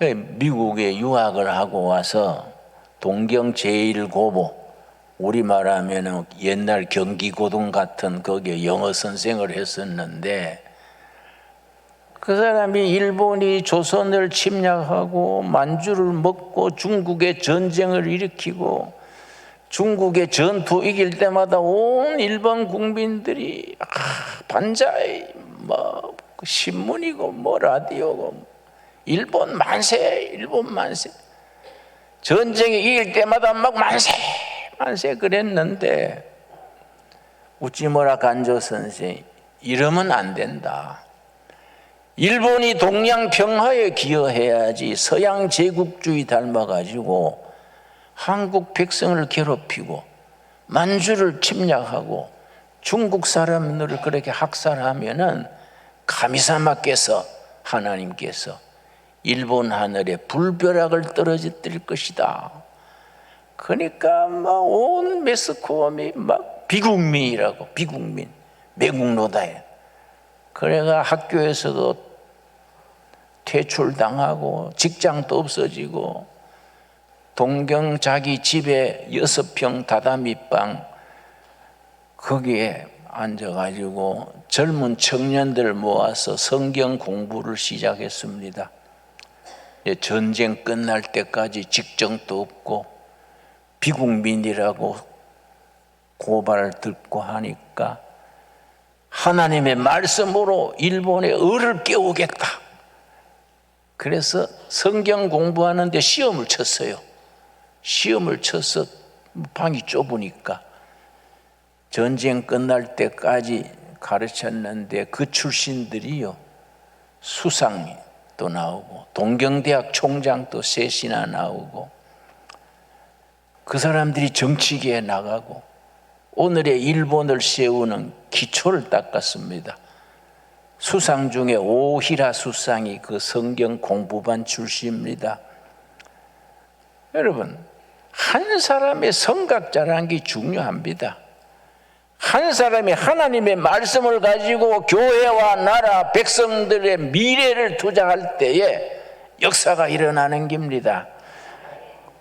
미국에 유학을 하고 와서 동경 제1고보, 우리 말하면 옛날 경기고등 같은 거기에 영어 선생을 했었는데 그 사람이 일본이 조선을 침략하고 만주를 먹고 중국에 전쟁을 일으키고 중국의 전투 이길 때마다 온 일본 국민들이 반자이 뭐 신문이고 뭐 라디오고 일본 만세, 일본 만세. 전쟁에 이길 때마다 막 만세, 만세 그랬는데 우찌무라 간조 선생 이러면 안 된다. 일본이 동양 평화에 기여해야지 서양 제국주의 닮아가지고 한국 백성을 괴롭히고 만주를 침략하고 중국 사람들을 그렇게 학살하면은 가미사마께서 하나님께서 일본 하늘에 불벼락을 떨어뜨릴 것이다. 그러니까 막 온 매스컴이 막 비국민이라고, 비국민, 매국노다에. 그래가 학교에서도 퇴출당하고 직장도 없어지고 동경 자기 집에 6평 다다미방 거기에 앉아가지고 젊은 청년들 모아서 성경 공부를 시작했습니다. 전쟁 끝날 때까지 직정도 없고 비국민이라고 고발을 듣고 하니까 하나님의 말씀으로 일본의 을을 깨우겠다. 그래서 성경 공부하는데 시험을 쳤어요. 시험을 쳐서 방이 좁으니까 전쟁 끝날 때까지 가르쳤는데 그 출신들이요 수상도 나오고 동경대학 총장도 셋이나 나오고 그 사람들이 정치계에 나가고 오늘의 일본을 세우는 기초를 닦았습니다. 수상 중에 오히라 수상이 그 성경 공부반 출신입니다. 여러분, 한 사람의 성각자라는 게 중요합니다. 한 사람이 하나님의 말씀을 가지고 교회와 나라 백성들의 미래를 투자할 때에 역사가 일어나는 겁니다.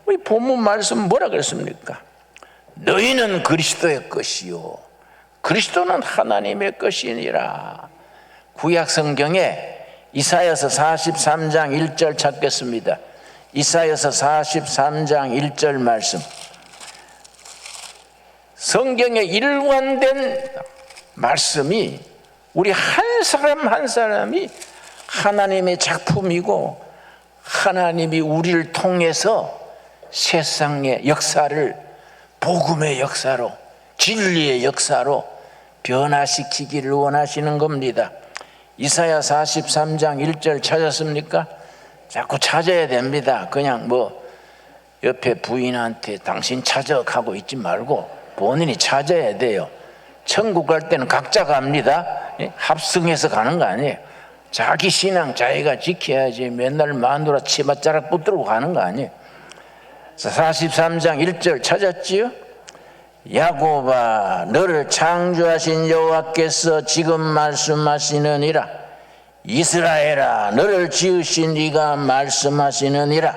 우리 본문 말씀 뭐라 그랬습니까? 너희는 그리스도의 것이요 그리스도는 하나님의 것이니라. 구약 성경에 이사야서 43장 1절 찾겠습니다. 이사야서 43장 1절 말씀. 성경에 일관된 말씀이 우리 한 사람 한 사람이 하나님의 작품이고 하나님이 우리를 통해서 세상의 역사를 복음의 역사로 진리의 역사로 변화시키기를 원하시는 겁니다. 이사야 43장 1절 찾았습니까? 자꾸 찾아야 됩니다. 그냥 뭐 옆에 부인한테 당신 찾아 가고 있지 말고 본인이 찾아야 돼요. 천국 갈 때는 각자 갑니다. 합승해서 가는 거 아니에요. 자기 신앙 자기가 지켜야지 맨날 마누라 치맛자락 붙들고 가는 거 아니에요. 43장 1절 찾았지요? 야곱아 너를 창조하신 여호와께서 지금 말씀하시느니라. 이스라엘아 너를 지으신 이가 말씀하시느니라.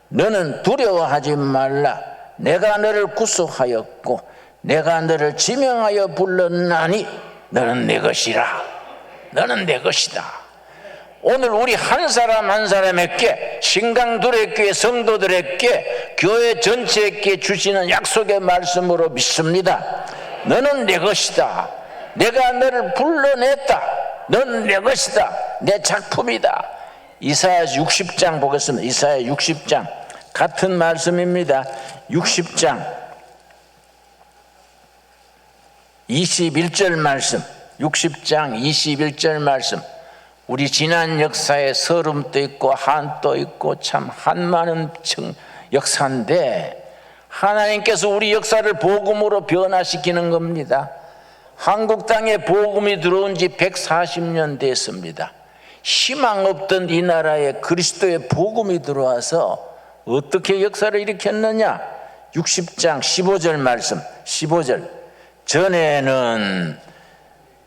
너는 두려워하지 말라. 내가 너를 구속하였고 내가 너를 지명하여 불렀나니 너는 내 것이라. 너는 내 것이다. 오늘 우리 한 사람 한 사람에게 신강둘의교회 성도들에게 교회 전체에게 주시는 약속의 말씀으로 믿습니다. 너는 내 것이다. 내가 너를 불러냈다. 너는 내 것이다. 내 작품이다. 이사야 60장 보겠습니다. 이사야 60장 같은 말씀입니다. 60장 21절 말씀. 60장 21절 말씀. 우리 지난 역사에 서름도 있고 한도 있고 참 한많은 역사인데 하나님께서 우리 역사를 복음으로 변화시키는 겁니다. 한국 땅에 복음이 들어온 지 140년 됐습니다. 희망 없던 이 나라에 그리스도의 복음이 들어와서 어떻게 역사를 일으켰느냐? 60장 15절 말씀. 15절. 전에는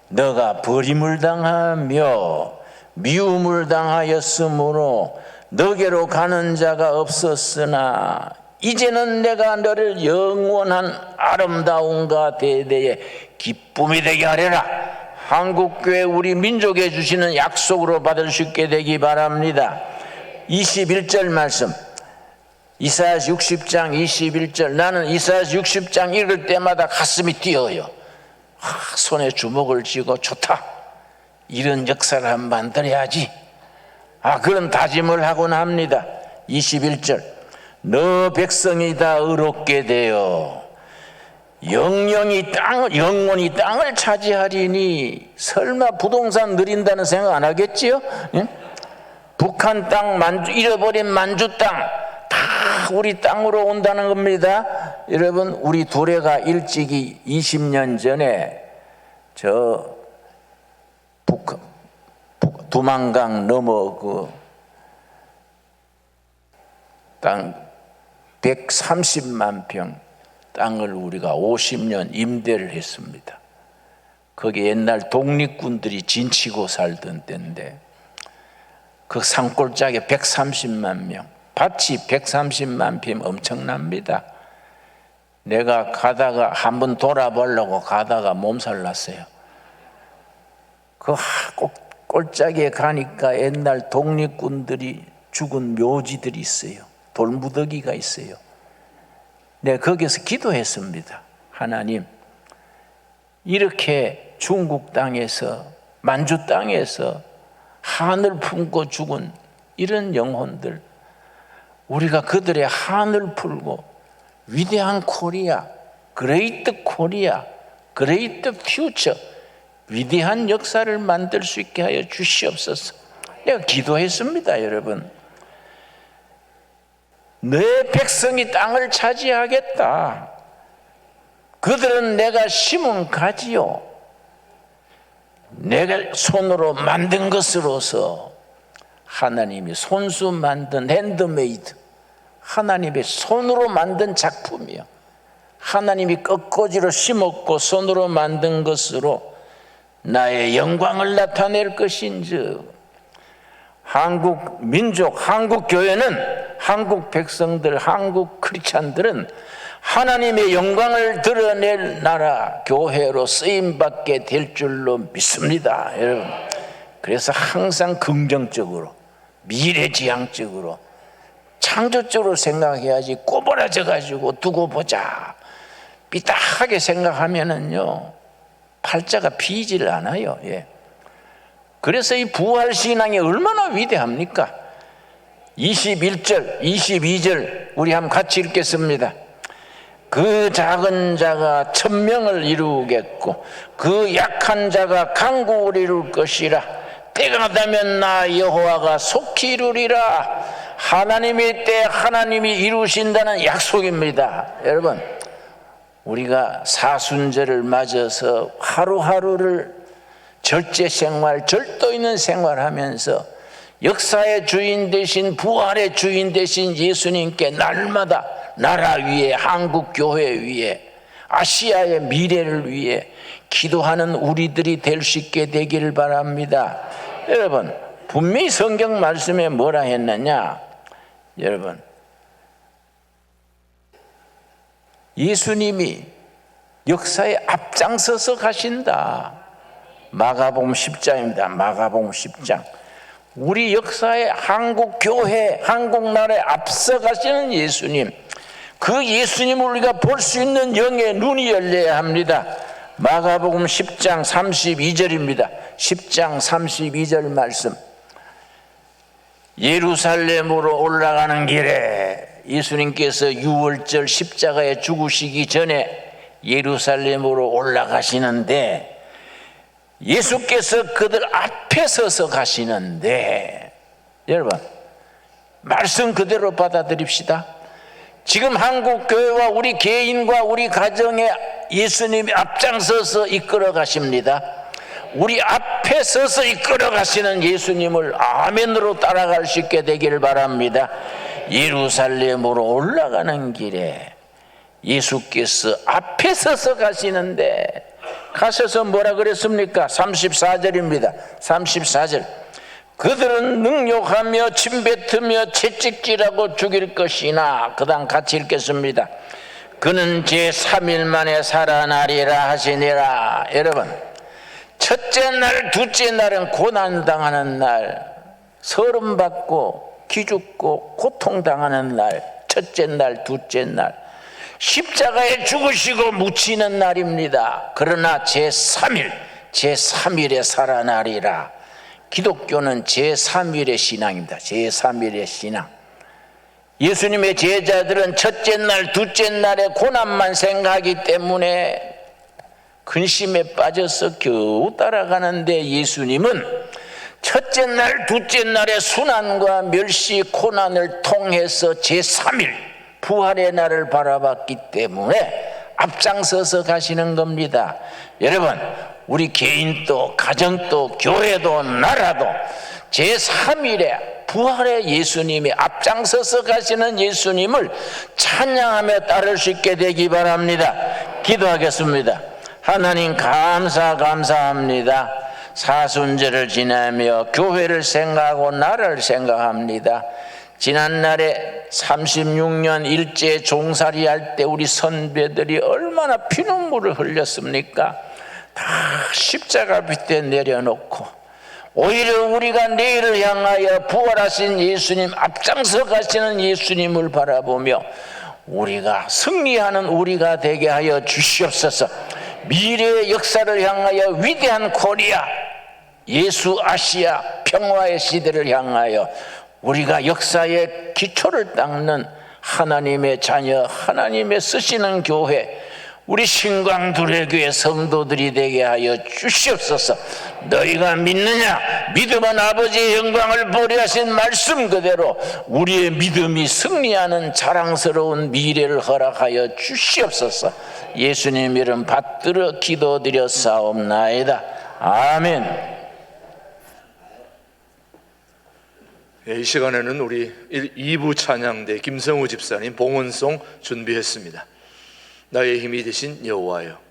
너가 버림을 당하며 미움을 당하였으므로 너게로 가는 자가 없었으나 이제는 내가 너를 영원한 아름다움과 대대의 기쁨이 되게 하리라. 한국교회 우리 민족에 주시는 약속으로 받을 수 있게 되기 바랍니다. 21절 말씀, 이사야서 60장 21절. 나는 이사야서 60장 읽을 때마다 가슴이 뛰어요. 손에 주먹을 쥐고 좋다, 이런 역사를 한번 만들어야지, 그런 다짐을 하곤 합니다. 21절, 너 백성이 다 의롭게 되어 영원히 땅을 차지하리니. 설마 부동산 누린다는 생각 안 하겠지요? 응? 북한 땅, 잃어버린 만주 땅 다 우리 땅으로 온다는 겁니다. 여러분, 우리 두레가 일찍이 20년 전에 저 두만강 넘어 그 땅 130만 평 땅을 우리가 50년 임대를 했습니다. 거기 옛날 독립군들이 진치고 살던 때인데 그 산골짜기에 130만 명, 밭이 130만 평, 엄청납니다. 내가 가다가 한번 돌아보려고 가다가 몸살 났어요. 그 꼴짜기에 가니까 옛날 독립군들이 죽은 묘지들이 있어요. 돌무더기가 있어요. 내가 거기서 기도했습니다. 하나님, 이렇게 중국 땅에서, 만주 땅에서 한을 품고 죽은 이런 영혼들, 우리가 그들의 한을 풀고 위대한 코리아, 그레이트 코리아, 그레이트 퓨처, 위대한 역사를 만들 수 있게 하여 주시옵소서. 내가 기도했습니다. 여러분, 내 백성이 땅을 차지하겠다. 그들은 내가 심은 가지요, 내가 손으로 만든 것으로서, 하나님이 손수 만든 핸드메이드, 하나님의 손으로 만든 작품이요, 하나님이 꺾어지로 심었고 손으로 만든 것으로 나의 영광을 나타낼 것인즉, 한국 민족, 한국 교회는, 한국 백성들, 한국 크리스찬들은 하나님의 영광을 드러낼 나라, 교회로 쓰임받게 될 줄로 믿습니다. 여러분, 그래서 항상 긍정적으로, 미래지향적으로, 창조적으로 생각해야지 꼬부라져 가지고 두고 보자 삐딱하게 생각하면은요 팔자가 피질 않아요. 예. 그래서 이 부활신앙이 얼마나 위대합니까? 21절 22절 우리 한번 같이 읽겠습니다. 그 작은 자가 천명을 이루겠고 그 약한 자가 강국을 이룰 것이라. 때가 되면 나 여호와가 속히 이루리라. 하나님의 때 하나님이 이루신다는 약속입니다. 여러분, 우리가 사순절을 맞아서 하루하루를 절제생활, 절도 있는 생활하면서 역사의 주인 되신, 부활의 주인 되신 예수님께 날마다 나라 위에, 한국 교회 위에, 아시아의 미래를 위해 기도하는 우리들이 될 수 있게 되기를 바랍니다. 여러분, 분명히 성경 말씀에 뭐라 했느냐? 여러분, 예수님이 역사에 앞장서서 가신다. 마가복음 10장입니다. 마가복음 10장. 우리 역사의 한국 교회, 한국 나라에 앞서 가시는 예수님, 그 예수님을 우리가 볼 수 있는 영의 눈이 열려야 합니다. 마가복음 10장 32절입니다. 10장 32절 말씀. 예루살렘으로 올라가는 길에 예수님께서 유월절 십자가에 죽으시기 전에 예루살렘으로 올라가시는데 예수께서 그들 앞에 서서 가시는데, 여러분, 말씀 그대로 받아들입시다. 지금 한국 교회와 우리 개인과 우리 가정에 예수님이 앞장서서 이끌어 가십니다. 우리 앞에 서서 이끌어 가시는 예수님을 아멘으로 따라갈 수 있게 되기를 바랍니다. 예루살렘으로 올라가는 길에 예수께서 앞에 서서 가시는데, 가셔서 뭐라 그랬습니까? 34절입니다. 34절. 그들은 능욕하며 침뱉으며 채찍질하고 죽일 것이나, 그 다음 같이 읽겠습니다. 그는 제3일 만에 살아나리라 하시니라. 여러분, 첫째 날, 둘째 날은 고난당하는 날, 서름받고 기죽고 고통당하는 날, 첫째 날, 둘째 날, 십자가에 죽으시고 묻히는 날입니다. 그러나 제3일, 제3일에 살아나리라. 기독교는 제3일의 신앙입니다. 제3일의 신앙. 예수님의 제자들은 첫째 날, 둘째 날의 고난만 생각하기 때문에 근심에 빠져서 겨우 따라가는데, 예수님은 첫째 날, 둘째 날의 순환과 멸시, 고난을 통해서 제3일 부활의 날을 바라봤기 때문에 앞장서서 가시는 겁니다. 여러분, 우리 개인도 가정도 교회도 나라도 제3일에 부활의 예수님이 앞장서서 가시는 예수님을 찬양하며 따를 수 있게 되기 바랍니다. 기도하겠습니다. 하나님 감사합니다. 사순절을 지나며 교회를 생각하고 나라를 생각합니다. 지난날에 36년 일제 종살이 할 때 우리 선배들이 얼마나 피눈물을 흘렸습니까? 다 십자가 밑에 내려놓고 오히려 우리가 내일을 향하여 부활하신 예수님, 앞장서 가시는 예수님을 바라보며 우리가 승리하는 우리가 되게 하여 주시옵소서. 미래의 역사를 향하여 위대한 코리아, 예수 아시아 평화의 시대를 향하여 우리가 역사의 기초를 닦는 하나님의 자녀, 하나님의 쓰시는 교회, 우리 신광두레교회 성도들이 되게 하여 주시옵소서. 너희가 믿느냐? 믿음은 아버지의 영광을 보려 하신 말씀 그대로 우리의 믿음이 승리하는 자랑스러운 미래를 허락하여 주시옵소서. 예수님 이름 받들어 기도드렸사옵나이다. 아멘. 이 시간에는 우리 2부 찬양대 김성우 집사님 봉헌송 준비했습니다. 나의 힘이 되신 여호와여.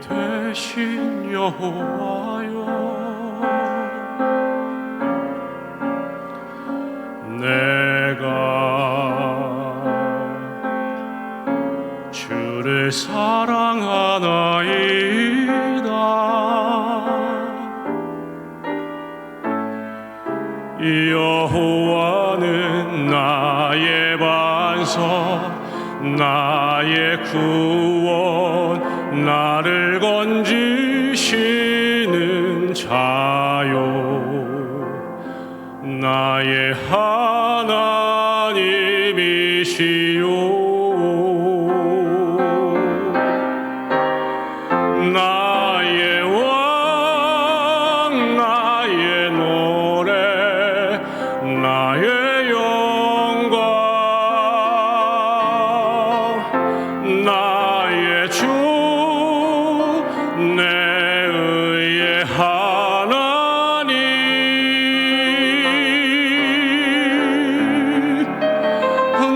되신 여호와여, 내가 주를 사랑하나이다. 여호와는 나의 반석, 나의 구원, 나를 건지시는 자요, 나의 하나님이시요, 나의 왕, 나의 노래, 나의 영광, 나의 주, 내 의의 하나님,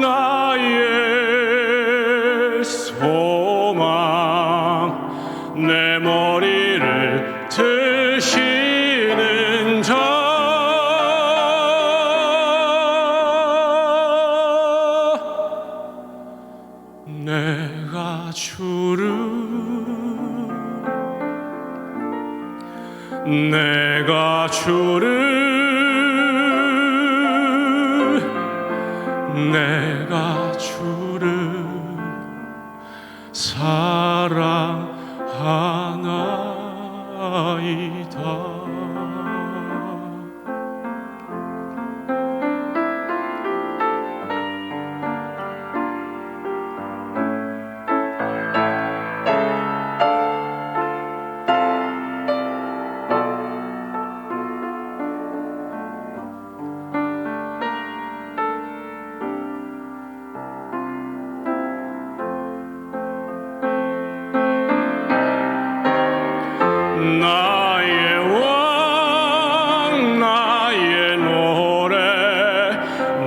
나의 소망, 내 머리를 드시는 자, 내가 주를, 내가 주를, 내가 주를 사랑하나이다.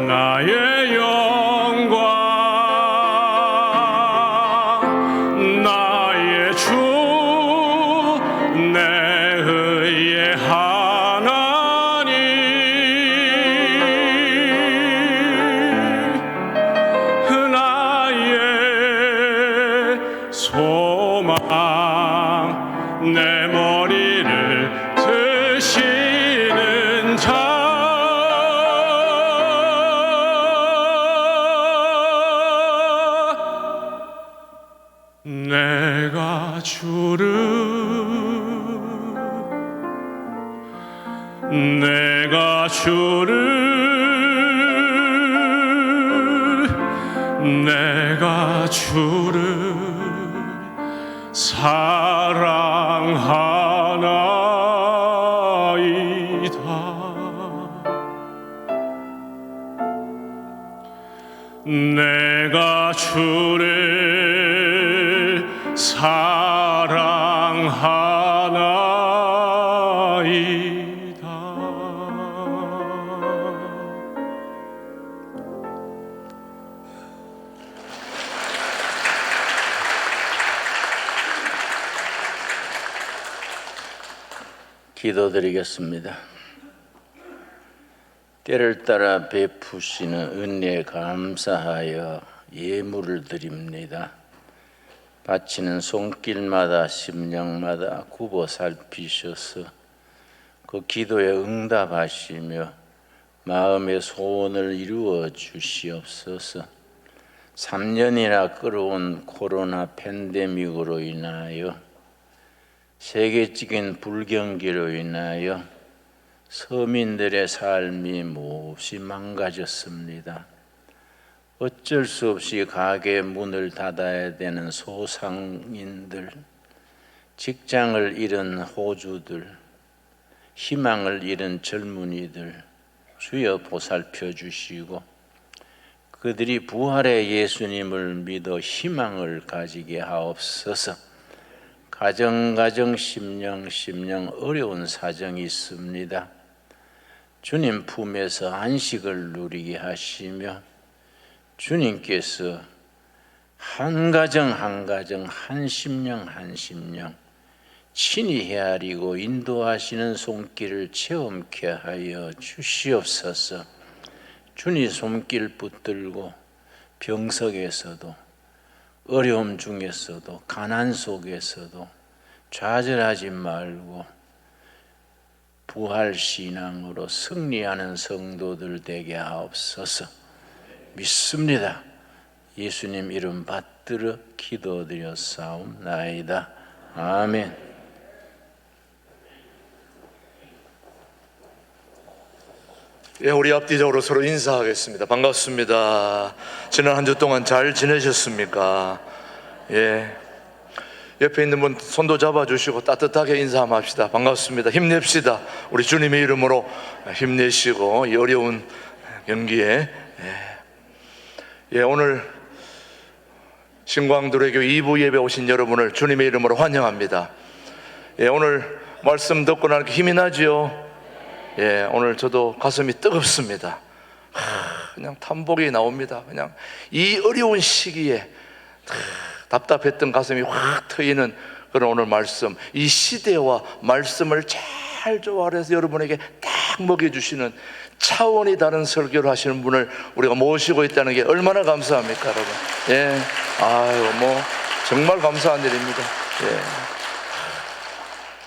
나의 영광 나의 주 내 의의 하나님 나의 소망 내 머리를 드시는 자 내가 주를 사랑하나이다. 내가 주를 사랑하나이다. 기도드리겠습니다. 때를 따라 베푸시는 은혜에 감사하여 예물을 드립니다. 바치는 손길마다 심령마다 굽어 살피셔서 그 기도에 응답하시며 마음의 소원을 이루어 주시옵소서. 3년이나 끌어온 코로나 팬데믹으로 인하여 세계적인 불경기로 인하여 서민들의 삶이 몹시 망가졌습니다. 어쩔 수 없이 가게 문을 닫아야 되는 소상인들, 직장을 잃은 호주들, 희망을 잃은 젊은이들 주여 보살펴 주시고 그들이 부활의 예수님을 믿어 희망을 가지게 하옵소서. 가정 심령 어려운 사정이 있습니다. 주님 품에서 안식을 누리게 하시며 주님께서 한 가정 한 심령 친히 헤아리고 인도하시는 손길을 체험케 하여 주시옵소서. 주님 손길 붙들고 병석에서도 어려움 중에서도 가난 속에서도 좌절하지 말고 부활신앙으로 승리하는 성도들 되게 하옵소서. 믿습니다. 예수님 이름 받들어 기도드렸사옵나이다. 아멘. 예, 우리 앞뒤적으로 서로 인사하겠습니다. 반갑습니다. 지난 한 주 동안 잘 지내셨습니까? 예, 옆에 있는 분 손도 잡아주시고 따뜻하게 인사 한번 합시다. 반갑습니다. 힘냅시다. 우리 주님의 이름으로 힘내시고 이 어려운 경기에 오늘 신광두레교 2부 예배 오신 여러분을 주님의 이름으로 환영합니다. 오늘 말씀 듣고 나니까 힘이 나지요? 오늘 저도 가슴이 뜨겁습니다. 그냥 탐복이 나옵니다. 그냥 이 어려운 시기에 답답했던 가슴이 확 트이는 그런 오늘 말씀, 이 시대와 말씀을 잘 조화해서 여러분에게 딱 먹여주시는 차원이 다른 설교를 하시는 분을 우리가 모시고 있다는 게 얼마나 감사합니까, 여러분? 정말 감사한 일입니다.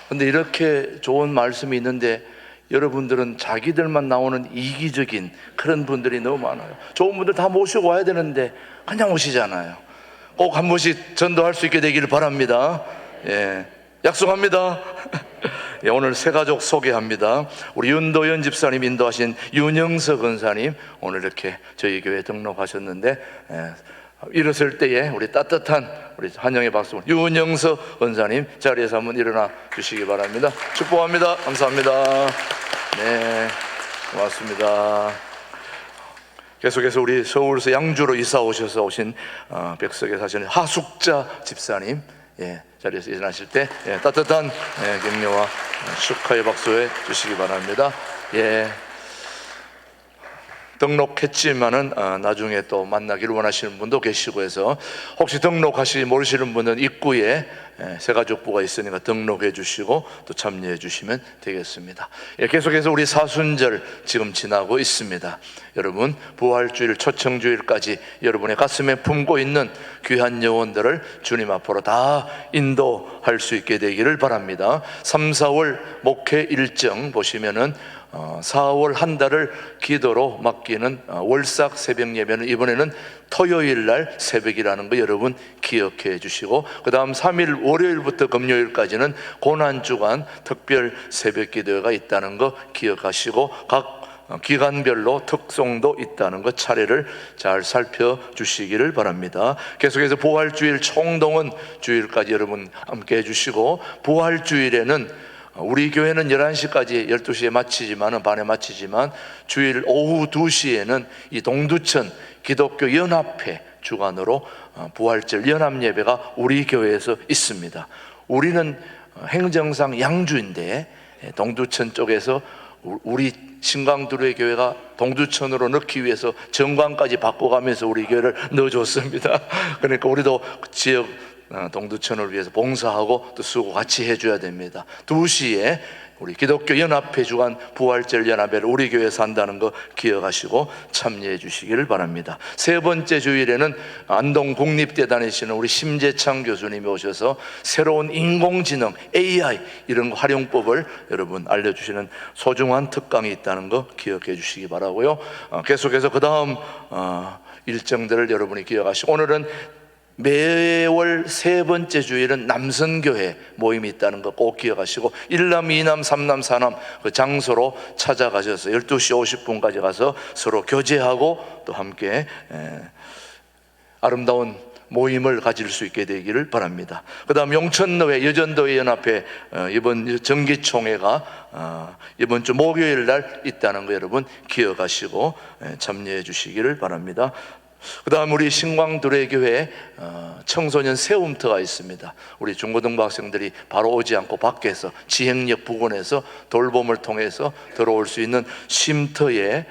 근데 이렇게 좋은 말씀이 있는데 여러분들은 자기들만 나오는 이기적인 그런 분들이 너무 많아요. 좋은 분들 다 모시고 와야 되는데 그냥 오시잖아요. 꼭 한 번씩 전도할 수 있게 되기를 바랍니다. 약속합니다. 오늘 새 가족 소개합니다. 우리 윤도현 집사님 인도하신 윤영석 권사님 오늘 이렇게 저희 교회에 등록하셨는데 일어설 때에 우리 따뜻한 우리 환영의 박수. 윤영석 권사님 자리에서 한번 일어나 주시기 바랍니다. 축복합니다. 감사합니다. 네, 고맙습니다. 계속해서 우리 서울에서 양주로 이사 오셔서 오신 백석에 사시는 하숙자 집사님 자리에서 일어나실 때 따뜻한 격려와 축하의 박수해 주시기 바랍니다. 등록했지만은 나중에 또 만나기를 원하시는 분도 계시고 해서 혹시 등록하시 모르시는 분은 입구에 새가족부가 있으니까 등록해 주시고 또 참여해 주시면 되겠습니다. 계속해서 우리 사순절 지금 지나고 있습니다. 여러분, 부활주일, 초청주일까지 여러분의 가슴에 품고 있는 귀한 영혼들을 주님 앞으로 다 인도할 수 있게 되기를 바랍니다. 3, 4월 목회 일정 보시면은 4월 한 달을 기도로 맡기는 월삭 새벽 예배는 이번에는 토요일 날 새벽이라는 거 여러분 기억해 주시고, 그 다음 3일 월요일부터 금요일까지는 고난주간 특별 새벽 기도가 있다는 거 기억하시고, 각 기간별로 특송도 있다는 것 차례를 잘 살펴주시기를 바랍니다. 계속해서 부활주일 총동원 주일까지 여러분 함께 해주시고, 부활주일에는 우리 교회는 11시까지 12시에 마치지만 반에 마치지만 주일 오후 2시에는 이 동두천 기독교 연합회 주관으로 부활절 연합예배가 우리 교회에서 있습니다. 우리는 행정상 양주인데 동두천 쪽에서 우리 신강두루의 교회가 동두천으로 넣기 위해서 정관까지 바꿔가면서 우리 교회를 넣어줬습니다. 그러니까 우리도 지역 동두천을 위해서 봉사하고 또 수고 같이 해줘야 됩니다. 2시에 우리 기독교 연합회 주관 부활절 연합회를 우리 교회에서 한다는 거 기억하시고 참여해 주시기를 바랍니다. 세 번째 주일에는 안동 국립대 다니시는 우리 심재창 교수님이 오셔서 새로운 인공지능 AI 이런 활용법을 여러분 알려주시는 소중한 특강이 있다는 거 기억해 주시기 바라고요. 계속해서 그 다음 일정들을 여러분이 기억하시고, 오늘은 매월 세 번째 주일은 남선교회 모임이 있다는 거 꼭 기억하시고, 1남, 2남, 3남, 4남 그 장소로 찾아가셔서 12시 50분까지 가서 서로 교제하고 또 함께 아름다운 모임을 가질 수 있게 되기를 바랍니다. 그 다음 용천노회 여전도회 연합회 이번 정기총회가 이번 주 목요일 날 있다는 거 여러분 기억하시고 참여해 주시기를 바랍니다. 그 다음 우리 신광두레교회 청소년 세움터가 있습니다. 우리 중고등부 학생들이 바로 오지 않고 밖에서 지행역 부근에서 돌봄을 통해서 들어올 수 있는 쉼터에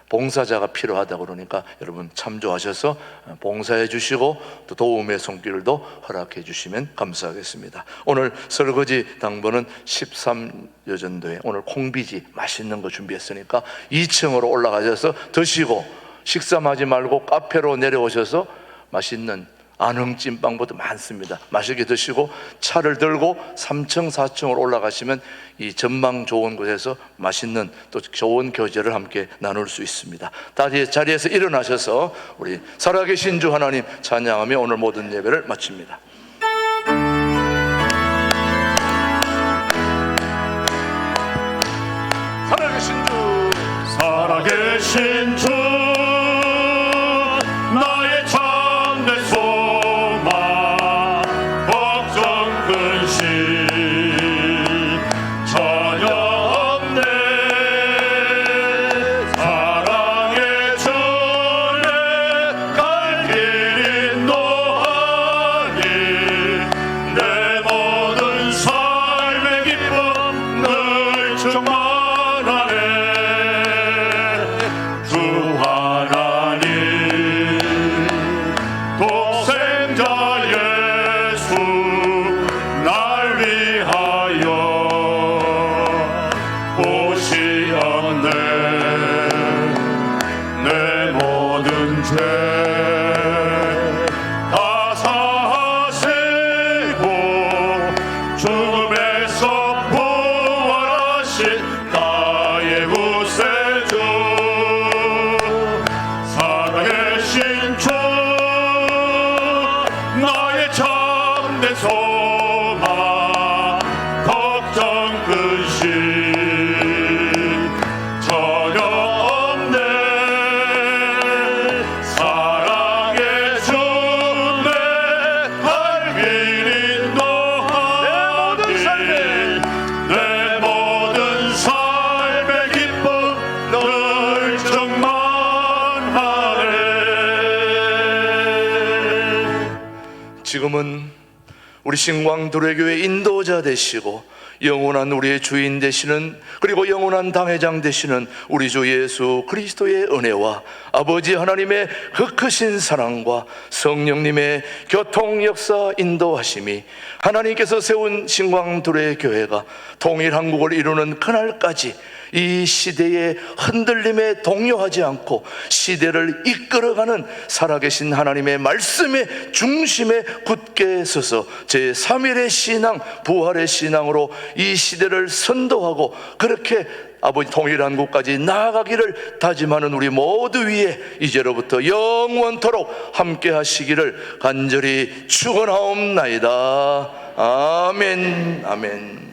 봉사자가 필요하다 그러니까 여러분 참조하셔서 봉사해 주시고 또 도움의 손길도 허락해 주시면 감사하겠습니다. 오늘 설거지 당번은 13여전도에 오늘 콩비지 맛있는 거 준비했으니까 2층으로 올라가셔서 드시고, 식사하지 말고 카페로 내려오셔서 맛있는 안흥찐빵보다 많습니다. 맛있게 드시고 차를 들고 3층 4층으로 올라가시면 이 전망 좋은 곳에서 맛있는 또 좋은 교제를 함께 나눌 수 있습니다. 자리에서 일어나셔서 우리 살아계신 주 하나님 찬양하며 오늘 모든 예배를 마칩니다. 살아계신 주 나의 참된 소망 걱정 근심 전혀 없네. 사랑의 주내 갈 길 인도하니 내 모든 삶의 기쁨 늘 충만하네. 지금은 우리 신광두레교회 인도자 되시고 영원한 우리의 주인 되시는, 그리고 영원한 당회장 되시는 우리 주 예수 그리스도의 은혜와 아버지 하나님의 흑크신 사랑과 성령님의 교통 역사 인도하심이, 하나님께서 세운 신광두레 교회가 통일한국을 이루는 그날까지 이 시대의 흔들림에 동요하지 않고 시대를 이끌어가는 살아계신 하나님의 말씀의 중심에 굳게 서서 제3일의 신앙, 부활의 신앙으로 이 시대를 선도하고 그렇게 아버지 통일한국까지 나아가기를 다짐하는 우리 모두 위에 이제로부터 영원토록 함께 하시기를 간절히 축원하옵나이다. 아멘. 아멘.